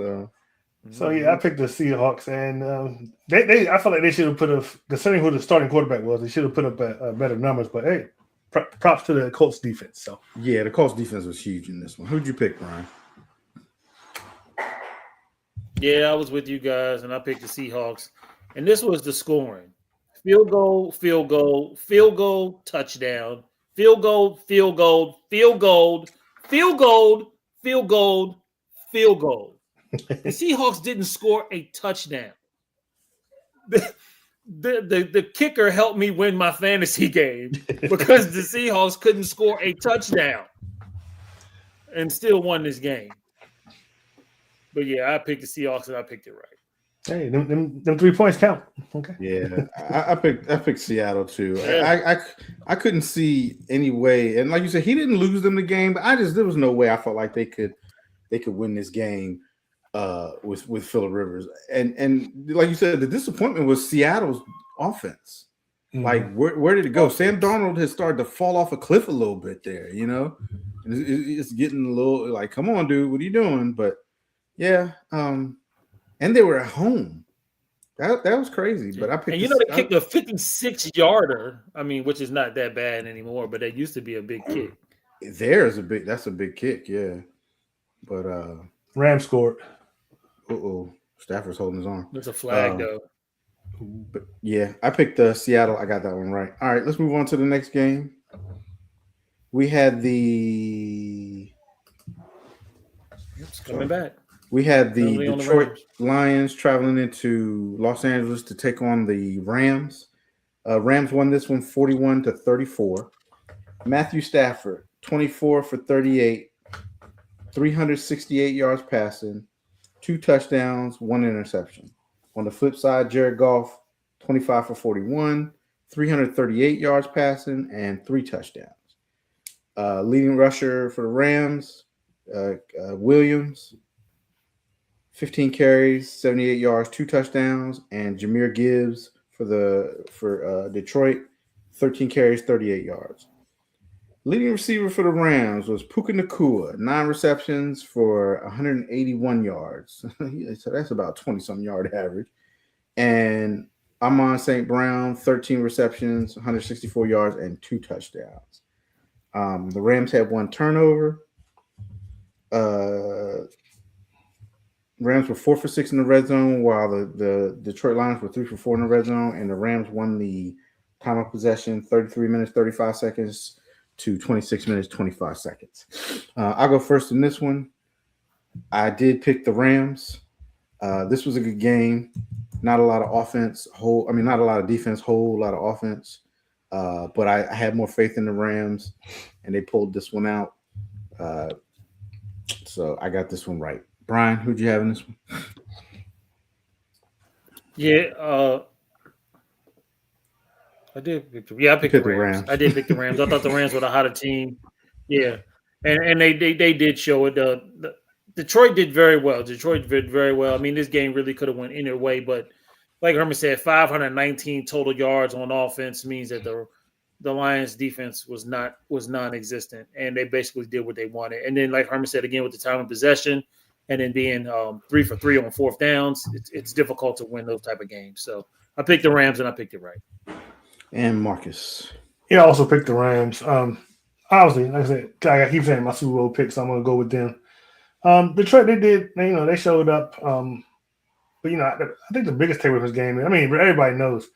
So yeah, I picked the Seahawks, and they I feel like they should have put considering who the starting quarterback was, they should have put up better numbers. But hey, props to the Colts defense. So yeah, the Colts defense was huge in this one. Who'd you pick, Brian? Yeah, I was with you guys, and I picked the Seahawks. And this was the scoring: field goal, field goal, field goal, touchdown, field goal, field goal, field goal, field goal, field goal, field goal. The Seahawks didn't score a touchdown. The kicker helped me win my fantasy game because the Seahawks couldn't score a touchdown and still won this game. But yeah, I picked the Seahawks and I picked it right. Hey, them 3 points count. Okay. Yeah, I picked Seattle too. Yeah. I couldn't see any way, and like you said, he didn't lose them the game, but there was no way I felt like they could win this game with Philip Rivers. And like you said, the disappointment was Seattle's offense. Mm-hmm. Like where did it go? Sam Darnold has started to fall off a cliff a little bit there. And it's getting a little like, come on, dude, what are you doing? But yeah, and they were at home. That was crazy. But I picked. And they kicked a 56-yarder. I mean, which is not that bad anymore, but that used to be a big kick. That's a big kick, yeah. But Rams scored. Stafford's holding his arm. There's a flag though. But yeah, I picked Seattle. I got that one right. All right, let's move on to the next game. We had the coming back. We had the Detroit Lions traveling into Los Angeles to take on the Rams. Rams won this one 41-34. Matthew Stafford, 24 for 38, 368 yards passing, 2 touchdowns, 1 interception. On the flip side, Jared Goff, 25 for 41, 338 yards passing, and 3 touchdowns. Leading rusher for the Rams, Williams, 15 carries, 78 yards, 2 touchdowns, and Jahmyr Gibbs for Detroit, 13 carries, 38 yards. Leading receiver for the Rams was Puka Nacua, 9 receptions for 181 yards. So that's about 20-some yard average. And Amon St. Brown, 13 receptions, 164 yards, and 2 touchdowns. The Rams had 1 turnover. Rams were 4 for 6 in the red zone, while the Detroit Lions were 3 for 4 in the red zone, and the Rams won the time of possession 33 minutes, 35 seconds to 26 minutes, 25 seconds. I'll go first in this one. I did pick the Rams. This was a good game. Not a lot of offense, not a lot of defense, whole lot of offense. But I had more faith in the Rams, and they pulled this one out. So I got this one right. Brian, who'd you have in this one? Yeah, I did pick I picked the Pick the Rams. Rams. I did pick the Rams. I thought the Rams were the hotter team. Yeah, and they did show it. The Detroit did very well. Detroit did very well. I mean, this game really could have went either way, but like Herman said, 519 total yards on offense means that the Lions defense was non-existent, and they basically did what they wanted. And then, like Herman said again, with the time of possession, and then being 3 for 3 on fourth downs, it's difficult to win those type of games. So I picked the Rams, and I picked it right. And Marcus. Yeah, I also picked the Rams. Obviously, like I said, I keep saying my Super Bowl pick, so I'm going to go with them. Detroit, they showed up. But I think the biggest takeaway from this game, I mean, everybody knows.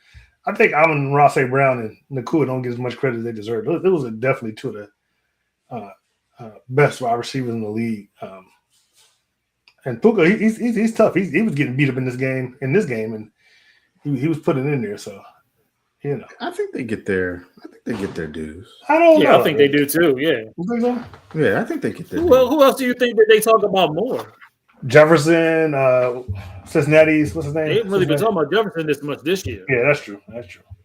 I think Amon-Ra St. Brown and Nakua don't get as much credit as they deserve. It was definitely two of the best wide receivers in the league. And Puka, he's tough. He was getting beat up in this game, and he was putting it in there. So, I think they get their dues. I don't know. Yeah, I think they do too. Yeah. You think so? Yeah, I think they get their dues. Well, who else do you think that they talk about more? Jefferson, Cincinnati's, what's his name? They haven't really been talking about Jefferson this much this year. Yeah, that's true.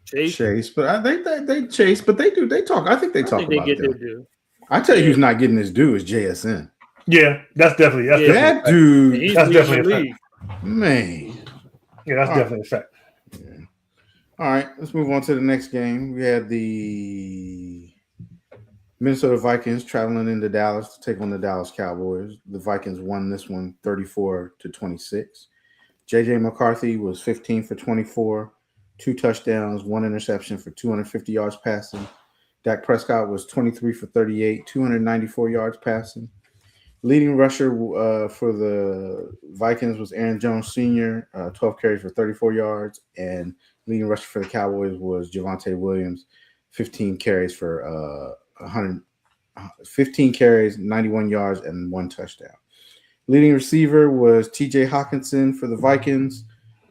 Chase, but I think they chase, but they do. They talk. I think they talk I think they about get them. their due. I tell you, who's not getting his due is JSN. Yeah, that's definitely That dude, He's that's leading definitely the a league. man. Yeah, that's definitely a fact. Yeah. All right, let's move on to the next game. We had the Minnesota Vikings traveling into Dallas to take on the Dallas Cowboys. The Vikings won this one 34-26. JJ McCarthy was 15 for 24, 2 touchdowns, 1 interception for 250 yards passing. Dak Prescott was 23 for 38, 294 yards passing. Leading rusher for the Vikings was Aaron Jones Sr., 12 carries for 34 yards. And leading rusher for the Cowboys was Javonte Williams, 15 carries for 15 carries, 91 yards, and 1 touchdown. Leading receiver was TJ Hawkinson for the Vikings,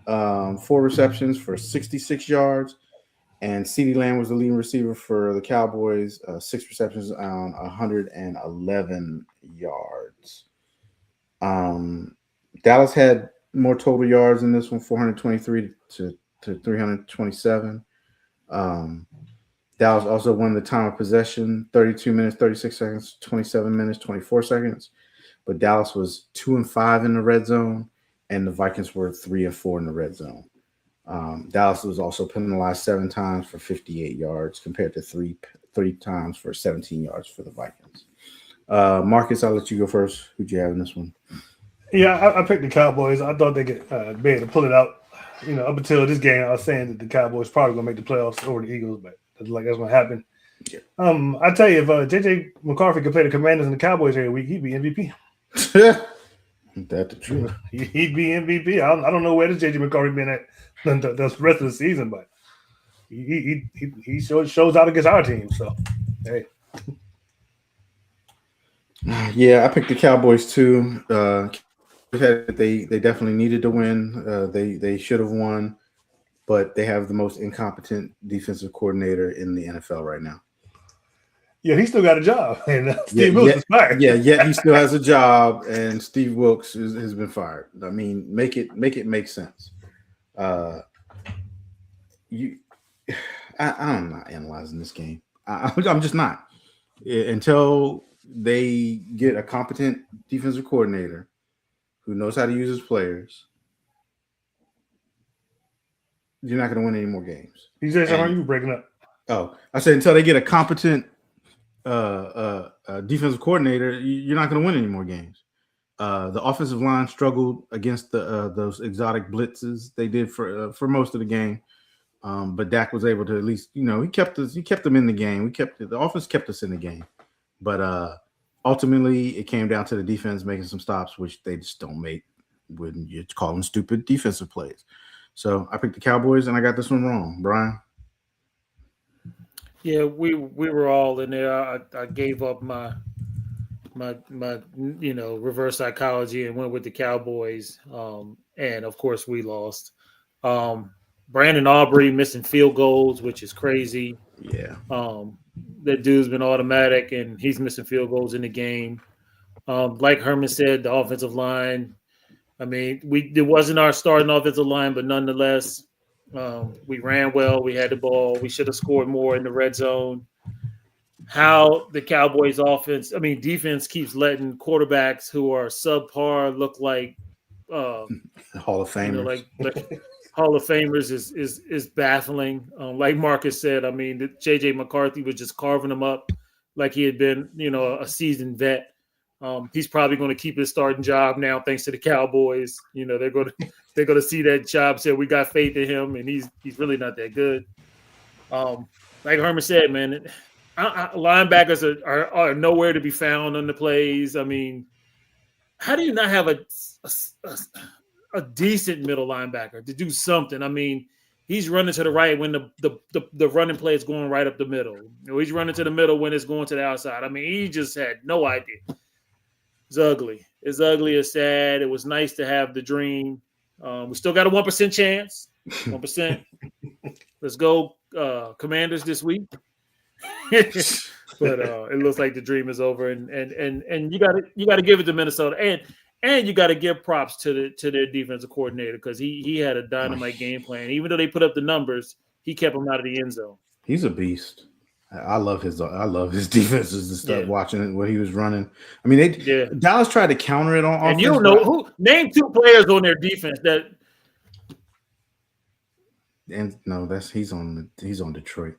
4 receptions for 66 yards. And CeeDee Lamb was the leading receiver for the Cowboys, 6 receptions on 111 yards. Dallas had more total yards in this one, 423 to 327. Dallas also won the time of possession, 32 minutes, 36 seconds, 27 minutes, 24 seconds. But Dallas was 2-5 in the red zone, and the Vikings were 3-4 in the red zone. Dallas was also penalized 7 times for 58 yards compared to 3 times for 17 yards for the Vikings. Marcus, I'll let you go first. Who'd you have in this one? Yeah, I picked the Cowboys. I thought they could be able to pull it out. Up until this game, I was saying that the Cowboys probably going to make the playoffs over the Eagles, but that's going to happen. Yeah. I tell you, if JJ McCarthy could play the Commanders and the Cowboys every week, he'd be MVP. That's the truth. He'd be MVP. I don't know where does JJ McCarthy been at the rest of the season, but he shows out against our team. So, hey. Yeah, I picked the Cowboys too. They definitely needed to win. They should have won, but they have the most incompetent defensive coordinator in the NFL right now. Yeah, he still got a job, and Steve Wilkes is fired. Yet he still has a job, and Steve Wilkes has been fired. I mean, make it make sense. I'm not analyzing this game. I'm just not until they get a competent defensive coordinator who knows how to use his players. You're not going to win any more games. You said something. You breaking up? Oh, I said until they get a competent defensive coordinator, you're not going to win any more games. The offensive line struggled against those exotic blitzes they did for most of the game, but Dak was able to at least he kept them in the game. The offense kept us in the game, but ultimately it came down to the defense making some stops, which they just don't make when you call them stupid defensive plays. So I picked the Cowboys, and I got this one wrong, Brian. Yeah, we were all in there. I gave up my reverse psychology and went with the Cowboys. And of course we lost. Brandon Aubrey missing field goals, which is crazy. Yeah. That dude's been automatic and he's missing field goals in the game. Like Herman said, the offensive line. I mean, it wasn't our starting offensive line, but nonetheless, we ran well. We had the ball. We should have scored more in the red zone. How the Cowboys defense keeps letting quarterbacks who are subpar look like Hall of Famers. like Hall of Famers is baffling. Like Marcus said, I mean, JJ McCarthy was just carving them up like he had been, a seasoned vet. He's probably going to keep his starting job now, thanks to the Cowboys. They're going to see that job. Say we got faith in him, and he's really not that good. Like Herman said, man, linebackers are nowhere to be found on the plays. I mean, how do you not have a decent middle linebacker to do something? I mean, he's running to the right when the running play is going right up the middle. He's running to the middle when it's going to the outside. I mean, he just had no idea. It's ugly. It's ugly. It's sad. It was nice to have the dream. We still got a 1% chance. 1%. Let's go, Commanders this week. But it looks like the dream is over, and you got to give it to Minnesota, and you got to give props to their defensive coordinator, because he had a dynamite game plan. Even though they put up the numbers, he kept them out of the end zone. He's a beast. I love his defenses and stuff. Yeah. Watching it when he was running. I mean, Dallas tried to counter it on offense. And you don't know who. Name 2 players on their defense that. And no, he's on Detroit.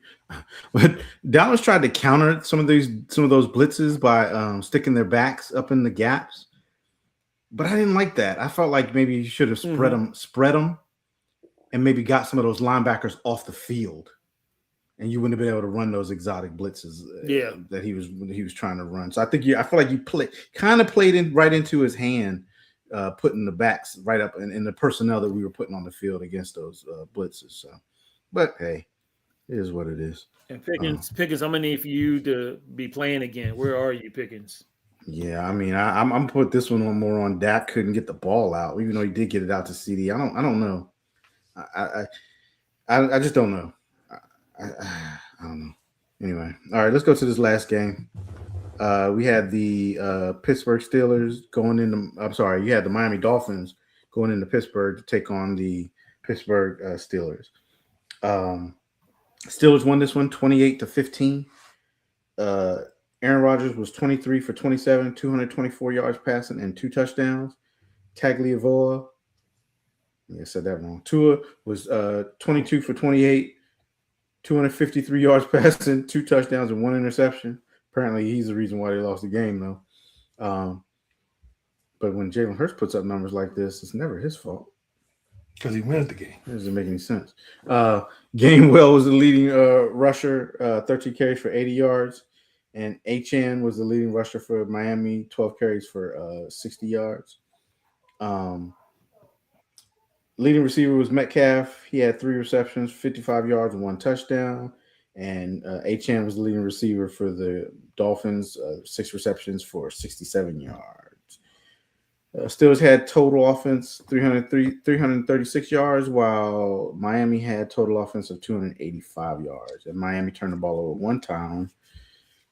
But Dallas tried to counter some of those blitzes by sticking their backs up in the gaps. But I didn't like that. I felt like maybe you should have spread them, and maybe got some of those linebackers off the field, and you wouldn't have been able to run those exotic blitzes that he was trying to run. So I feel like you played right into his hand. Putting the backs right up in the personnel that we were putting on the field against those blitzes. So, but hey, it is what it is. And Pickens, I'm gonna need for you to be playing again. Where are you, Pickens? Yeah, I mean, I'm put this one more on Dak. Couldn't get the ball out, even though he did get it out to CD. I don't know. I just don't know. I don't know. Anyway, all right, let's go to this last game. We had the Pittsburgh Steelers going into. I'm sorry, you had the Miami Dolphins going into Pittsburgh to take on the Pittsburgh Steelers. Steelers won this one 28-15. Aaron Rodgers was 23 for 27, 224 yards passing, and 2 touchdowns. Tagliavoa, I said that wrong. Tua was 22 for 28, 253 yards passing, 2 touchdowns, and 1 interception. Apparently, he's the reason why they lost the game, though. But when Jalen Hurts puts up numbers like this, it's never his fault. Because he wins the game. It doesn't make any sense. Gainwell was the leading rusher, 13 carries for 80 yards. And Achane was the leading rusher for Miami, 12 carries for 60 yards. Leading receiver was Metcalf. He had 3 receptions, 55 yards, and 1 touchdown. And Achane was the leading receiver for the Dolphins, 6 receptions for 67 yards. Steelers had total offense 336 yards, while Miami had total offense of 285 yards. And Miami turned the ball over 1 time.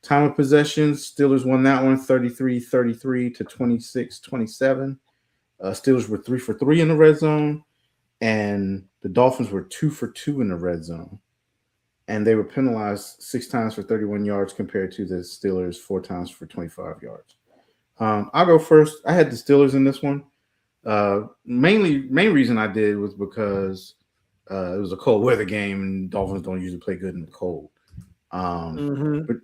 Time of possessions, Steelers won that one 33-33 to 26-27. Steelers were 3 for 3 in the red zone, and the Dolphins were 2 for 2 in the red zone. And they were penalized 6 times for 31 yards compared to the Steelers 4 times for 25 yards. I'll go first. I had the Steelers in this one. Main reason I did was because it was a cold weather game, and Dolphins don't usually play good in the cold. But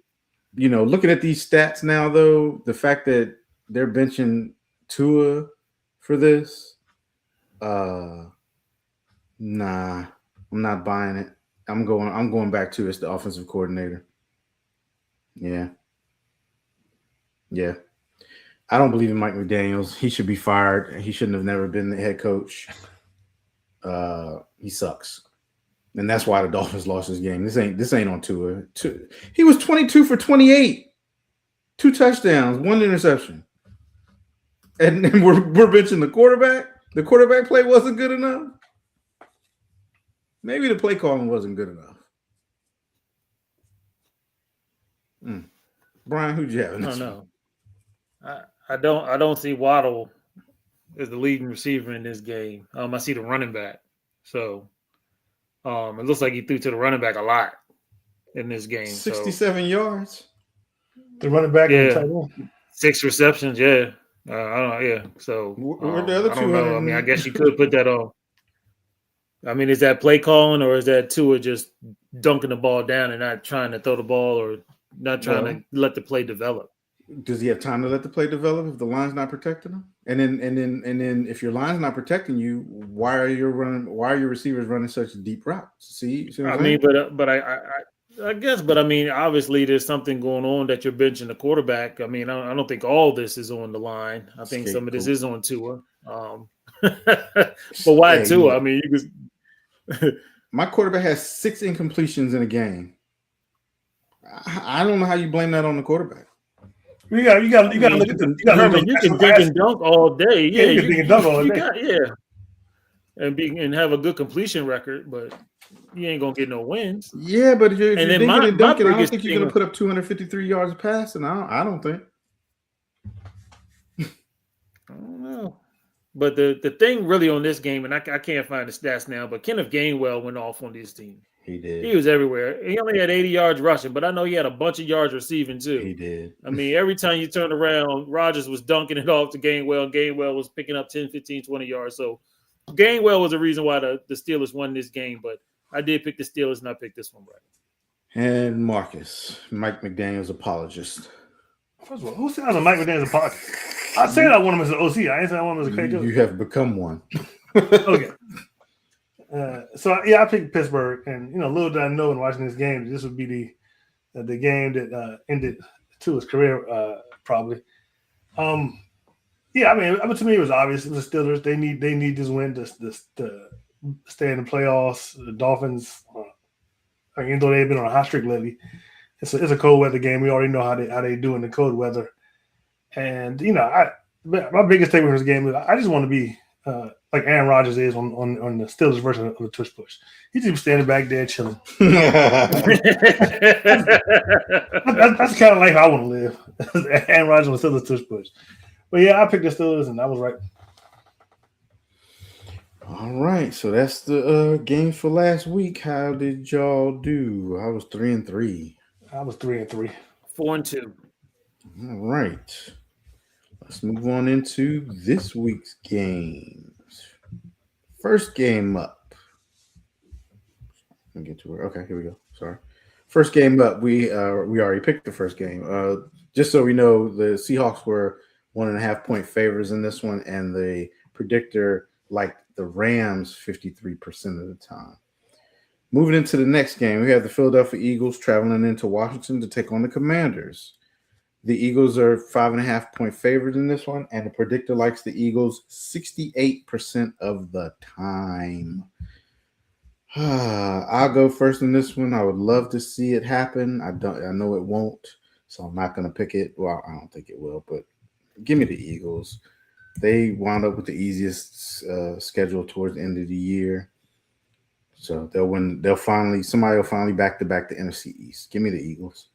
looking at these stats now, though, the fact that they're benching Tua for this, nah, I'm not buying it. I'm going back to it's the offensive coordinator. Yeah. I don't believe in Mike McDaniels. He should be fired. He shouldn't have never been the head coach. He sucks. And that's why the Dolphins lost this game. This ain't on Tua. He was 22 for 28. 2 touchdowns, 1 interception. And we're benching the quarterback. The quarterback play wasn't good enough. Maybe the play calling wasn't good enough. Brian, who'd you have in this one? I I don't see Waddle as the leading receiver in this game. I see the running back. So it looks like he threw to the running back a lot in this game. 67 yards. The running back and the Yeah. tight end. 6 receptions, yeah. I don't know, yeah. So Where the other I don't know. 200 I mean, I guess you could put that on. I mean, is that play calling or is that Tua just dunking the ball down and not trying to throw the ball or not trying to let the play develop? Does he have time to let the play develop if the line's not protecting him? And then if your line's not protecting you, why are your receivers running such deep routes? See what I I'm mean, saying? but I guess, but I mean, obviously, there's something going on that you're benching the quarterback. I mean, I don't think all this is on the line. I think some of this is on Tua. But why Hey, Tua? I mean, you could. My quarterback has 6 incompletions in a game. I don't know how you blame that on the quarterback. You got to look at the. Herman, you can dink and dunk all day. Yeah, you can dink and dunk all day. And have a good completion record, but you ain't gonna get no wins. Yeah, but if you're dinking and dunking, I don't think you're gonna put up 253 yards passing. I don't think. I don't know. But the thing really on this game, and I can't find the stats now, but Kenneth Gainwell went off on this team. He did. He was everywhere. He only had 80 yards rushing, but I know he had a bunch of yards receiving too. He did. I mean, every time you turn around, Rodgers was dunking it off to Gainwell, and Gainwell was picking up 10, 15, 20 yards. So Gainwell was the reason why the Steelers won this game, but I did pick the Steelers, and I picked this one right. And Marcus, Mike McDaniel's apologist. First of all, who said I'm a Mike McDaniel's apologist? I said I want him as an OC. I ain't saying I want him as a coach. You have become one. Okay. I picked Pittsburgh, and little did I know in watching this game, this would be the game that ended Tua's career, probably. I mean, to me it was obvious. The Steelers they need this win to stay in the playoffs. The Dolphins, even though they've been on a hot streak lately, it's a cold weather game. We already know how they do in the cold weather, and my biggest takeaway from this game is I just want to be like Aaron Rodgers is on the Steelers version of the tush push. He's just standing back there chilling. That's the kind of life I want to live. Aaron Rodgers on the Steelers tush push. But yeah, I picked the Steelers and I was right. All right, so that's the games for last week. How did y'all do? I was 3-3. I was 3-3. 4-2. All right. Let's move on into this week's games. First game up. Let me get to it. Okay, here we go. Sorry. First game up. We already picked the first game. Just so we know, the Seahawks were 1.5 point favors in this one, and the predictor liked the Rams 53% of the time. Moving into the next game, we have the Philadelphia Eagles traveling into Washington to take on the Commanders. The Eagles are 5.5 point favorites in this one, and the predictor likes the Eagles 68% of the time. I'll go first in this one. I would love to see it happen. I know it won't, so I'm not going to pick it. Well, I don't think it will, but give me the Eagles. They wound up with the easiest schedule towards the end of the year. So they'll win. Somebody will finally back-to-back the NFC East. Give me the Eagles.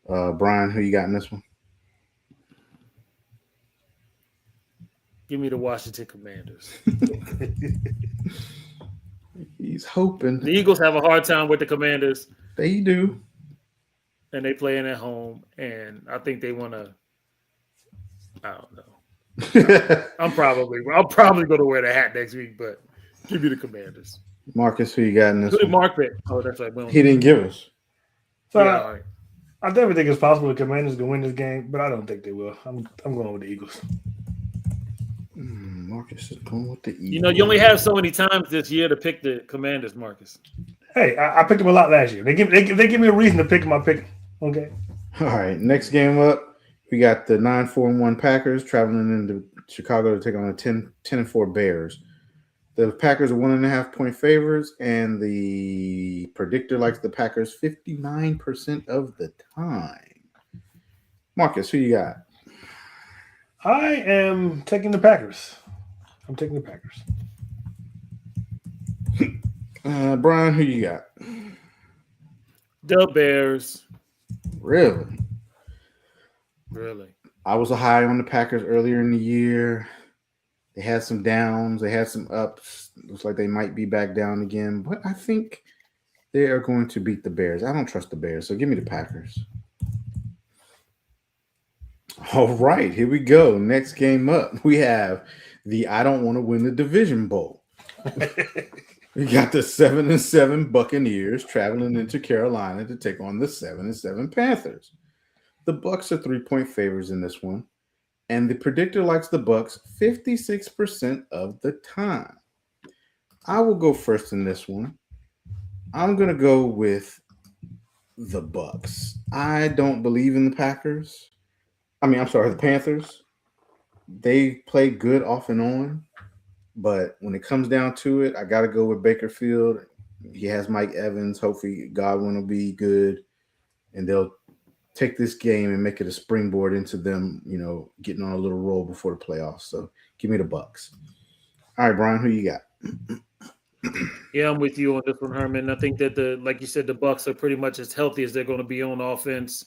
Brian, who you got in this one? Give me the Washington Commanders. He's hoping. The Eagles have a hard time with the Commanders. They do. And they playing at home, and I think they want to. I don't know. I'll probably go to wear the hat next week, but give me the Commanders. Marcus, who you got in this Who did one? Mark pick? Oh, that's right. He didn't give us. So yeah, all right. I definitely think it's possible the Commanders can win this game, but I don't think they will. I'm going with the Eagles. Marcus is going with the Eagles. You only have so many times this year to pick the Commanders, Marcus. Hey, I picked them a lot last year. They give me a reason to pick them. I pick them. Okay. All right, next game up, we got the 9-4-1 Packers traveling into Chicago to take on the 10-4 Bears. The Packers are 1.5 point favorites, and the predictor likes the Packers 59% of the time. Marcus, who you got? I am taking the Packers. I'm taking the Packers. Brian, who you got? The Bears. Really? I was high on the Packers earlier in the year. They had some downs, they had some ups. Looks like they might be back down again, but I think they are going to beat the Bears. I don't trust the Bears, so give me the Packers. All right, here we go. Next game up, we have the I don't want to win the division bowl. We got the 7-7 Buccaneers traveling into Carolina to take on the 7-7 Panthers. The Bucs are 3-point favorites in this one, and the predictor likes the Bucs 56% of the time. I will go first in this one. I'm going to go with the Bucs. I don't believe in the Packers. The Panthers. They play good off and on, but when it comes down to it, I got to go with Baker Field. He has Mike Evans. Hopefully Godwin will be good, and they'll take this game and make it a springboard into them, getting on a little roll before the playoffs. So give me the Bucs. All right, Brian, who you got? Yeah, I'm with you on this one, Herman. I think that like you said, the Bucs are pretty much as healthy as they're going to be on offense.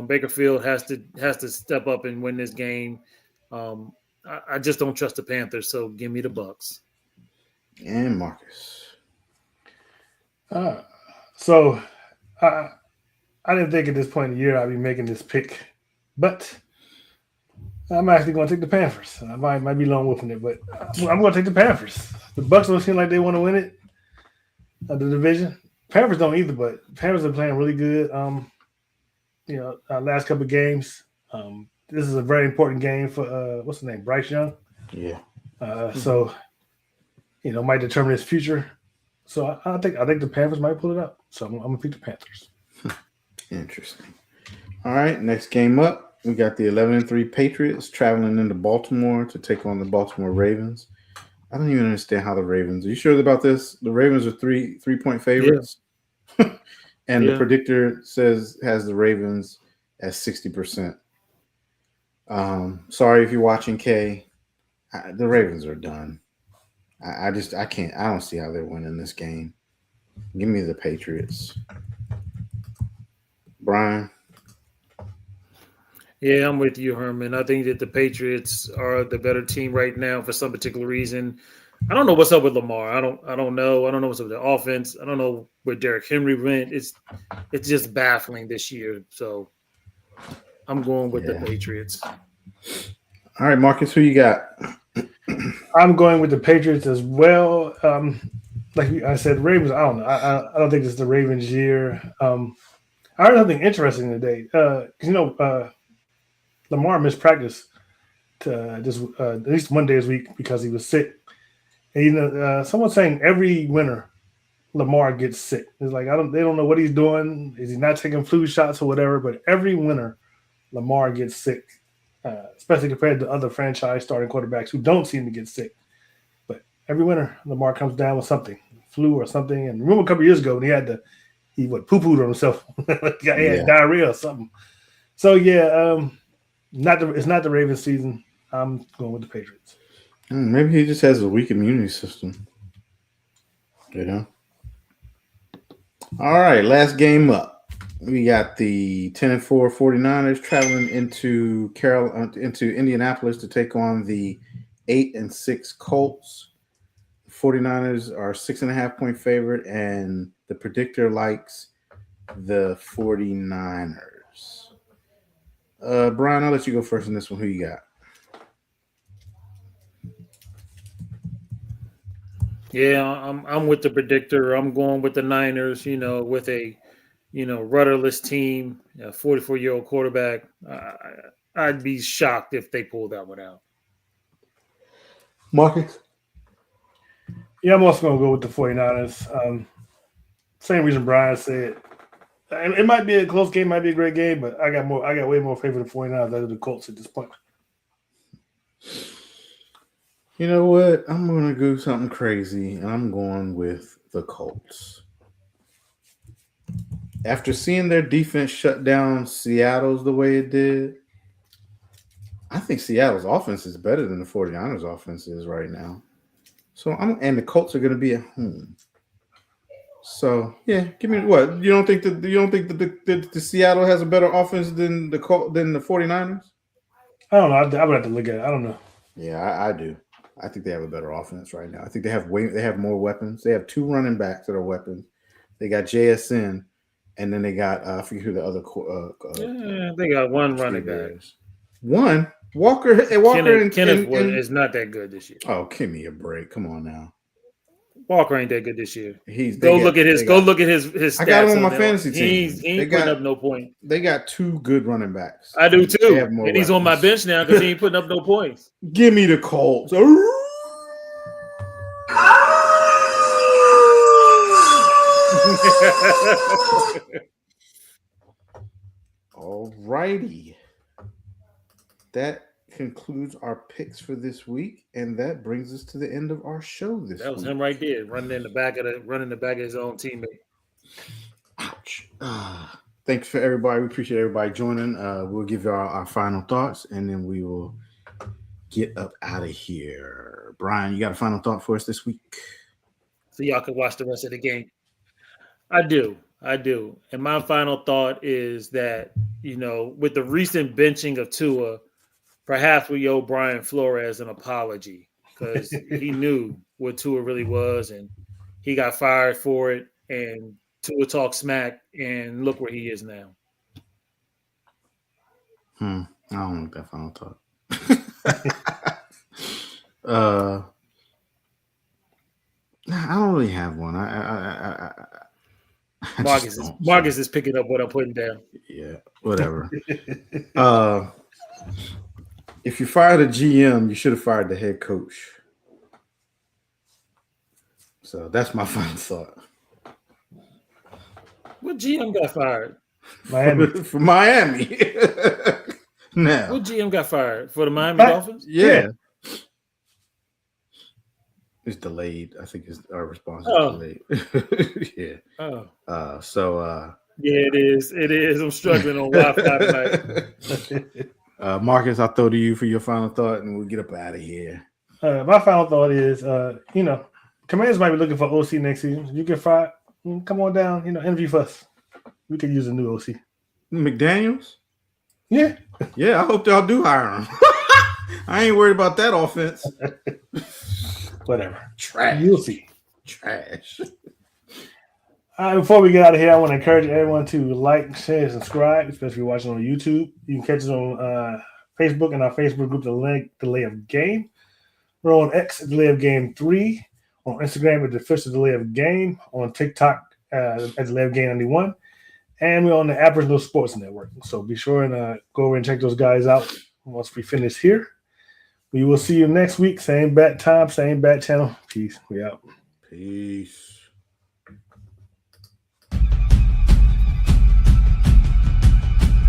Baker Field has to step up and win this game. I just don't trust the Panthers, so give me the Bucs. And Marcus. So I didn't think at this point in the year I'd be making this pick, but I'm actually going to take the Panthers. I might be long wolfing it, but I'm going to take the Panthers. The Bucs don't seem like they want to win it, the division. Panthers don't either, but Panthers are playing really good. Last couple of games. This is a very important game for what's his name, Bryce Young. Yeah. So might determine his future. So I think the Panthers might pull it up. So I'm gonna pick the Panthers. Interesting. All right, next game up, we got the 11-3 Patriots traveling into Baltimore to take on the Baltimore Ravens. I don't even understand how the Ravens. Are you sure about this? The Ravens are 3-point favorites, and the predictor has the Ravens at 60%. Sorry if you're watching, Kay. The Ravens are done. I can't. I don't see how they're winning this game. Give me the Patriots. Brian? Yeah, I'm with you, Herman. I think that the Patriots are the better team right now for some particular reason. I don't know what's up with Lamar. I don't know. I don't know what's up with the offense. I don't know where Derrick Henry went. It's just baffling this year. So I'm going with the Patriots. All right, Marcus, who you got? I'm going with the Patriots as well. Like I said, Ravens. I don't know. I don't think it's the Ravens' year. I heard something interesting today. Lamar missed practice at least one day this week because he was sick. And someone's saying every winter Lamar gets sick. It's like they don't know what he's doing. Is he not taking flu shots or whatever? But every winter Lamar gets sick, especially compared to other franchise starting quarterbacks who don't seem to get sick. But every winter Lamar comes down with something, flu or something. And remember a couple years ago when he poo-pooed on himself. He had diarrhea or something. So it's not the Ravens season. I'm going with the Patriots. Maybe he just has a weak immunity system. All right, last game up. We got the 10-4 49ers traveling into Indianapolis to take on the 8-6 Colts. 49ers are 6.5-point favorite, and the predictor likes the 49ers. Brian, I'll let you go first in this one. Who you got? Yeah, I'm with the predictor. I'm going with the Niners, with a, rudderless team, a 44-year-old quarterback. I'd be shocked if they pulled that one out. Marcus? Yeah, I'm also going to go with the 49ers. Same reason Brian said. It might be a close game, might be a great game, but I got way more favor of the 49ers than the Colts at this point. You know what? I'm going to do something crazy, and I'm going with the Colts. After seeing their defense shut down Seattle's the way it did, I think Seattle's offense is better than the 49ers offense is right now. And the Colts are going to be at home. So, yeah, give me what? You don't think that the Seattle has a better offense than the 49ers? I don't know. I would have to look at it. I don't know. Yeah, I do. I think they have a better offense right now. I think they have more weapons. They have 2 running backs that are weapons. They got JSN, and then they got I forget who the other They got one running back. is. One Walker. Walker Kenneth is not that good this year. Oh, give me a break! Come on now. Walker ain't that good this year. Look at his stats. I got him on my fantasy team. He ain't putting up no point. They got 2 good running backs. I do too. And weapons. he's on my bench now because he ain't putting up no points. Give me the Colts. All righty. That concludes our picks for this week, and that brings us to the end of our show this week. That was him right there, running in the back of his own teammate. Ouch. Thanks for everybody. We appreciate everybody joining. We'll give you our final thoughts, and then we will get up out of here. Brian, you got a final thought for us this week? So y'all can watch the rest of the game. I do. And my final thought is that, with the recent benching of Tua, perhaps we owe Brian Flores an apology because he knew what Tua really was, and he got fired for it, and Tua talked smack, and look where he is now. I don't want that final thought. I don't really have one. Marcus is picking up what I'm putting down. Yeah, whatever. If you fired a GM, you should have fired the head coach. So that's my final thought. What GM got fired? Miami. For Miami. Now. What GM got fired? For the Miami Dolphins? Yeah. It's delayed. I think our response is delayed. Yeah. Oh. Yeah, it is. It is. I'm struggling on Wi-Fi tonight. Marcus, I'll throw to you for your final thought, and we'll get up out of here. My final thought is, Commanders might be looking for OC next season. You get fired, come on down, interview for us. We could use a new OC. McDaniels? Yeah. Yeah, I hope y'all do hire him. I ain't worried about that offense. Whatever. Trash. You'll see. Trash. Before we get out of here, I want to encourage everyone to like, share, and subscribe, especially if you're watching on YouTube. You can catch us on Facebook and our Facebook group, The Delay of Game. We're on X at Delay of Game 3. On Instagram at The Official Delay of Game. On TikTok at Delay of Game 91. And we're on the Aboriginal Sports Network. So be sure and go over and check those guys out once we finish here. We will see you next week. Same bat time, same bat channel. Peace. We out. Peace.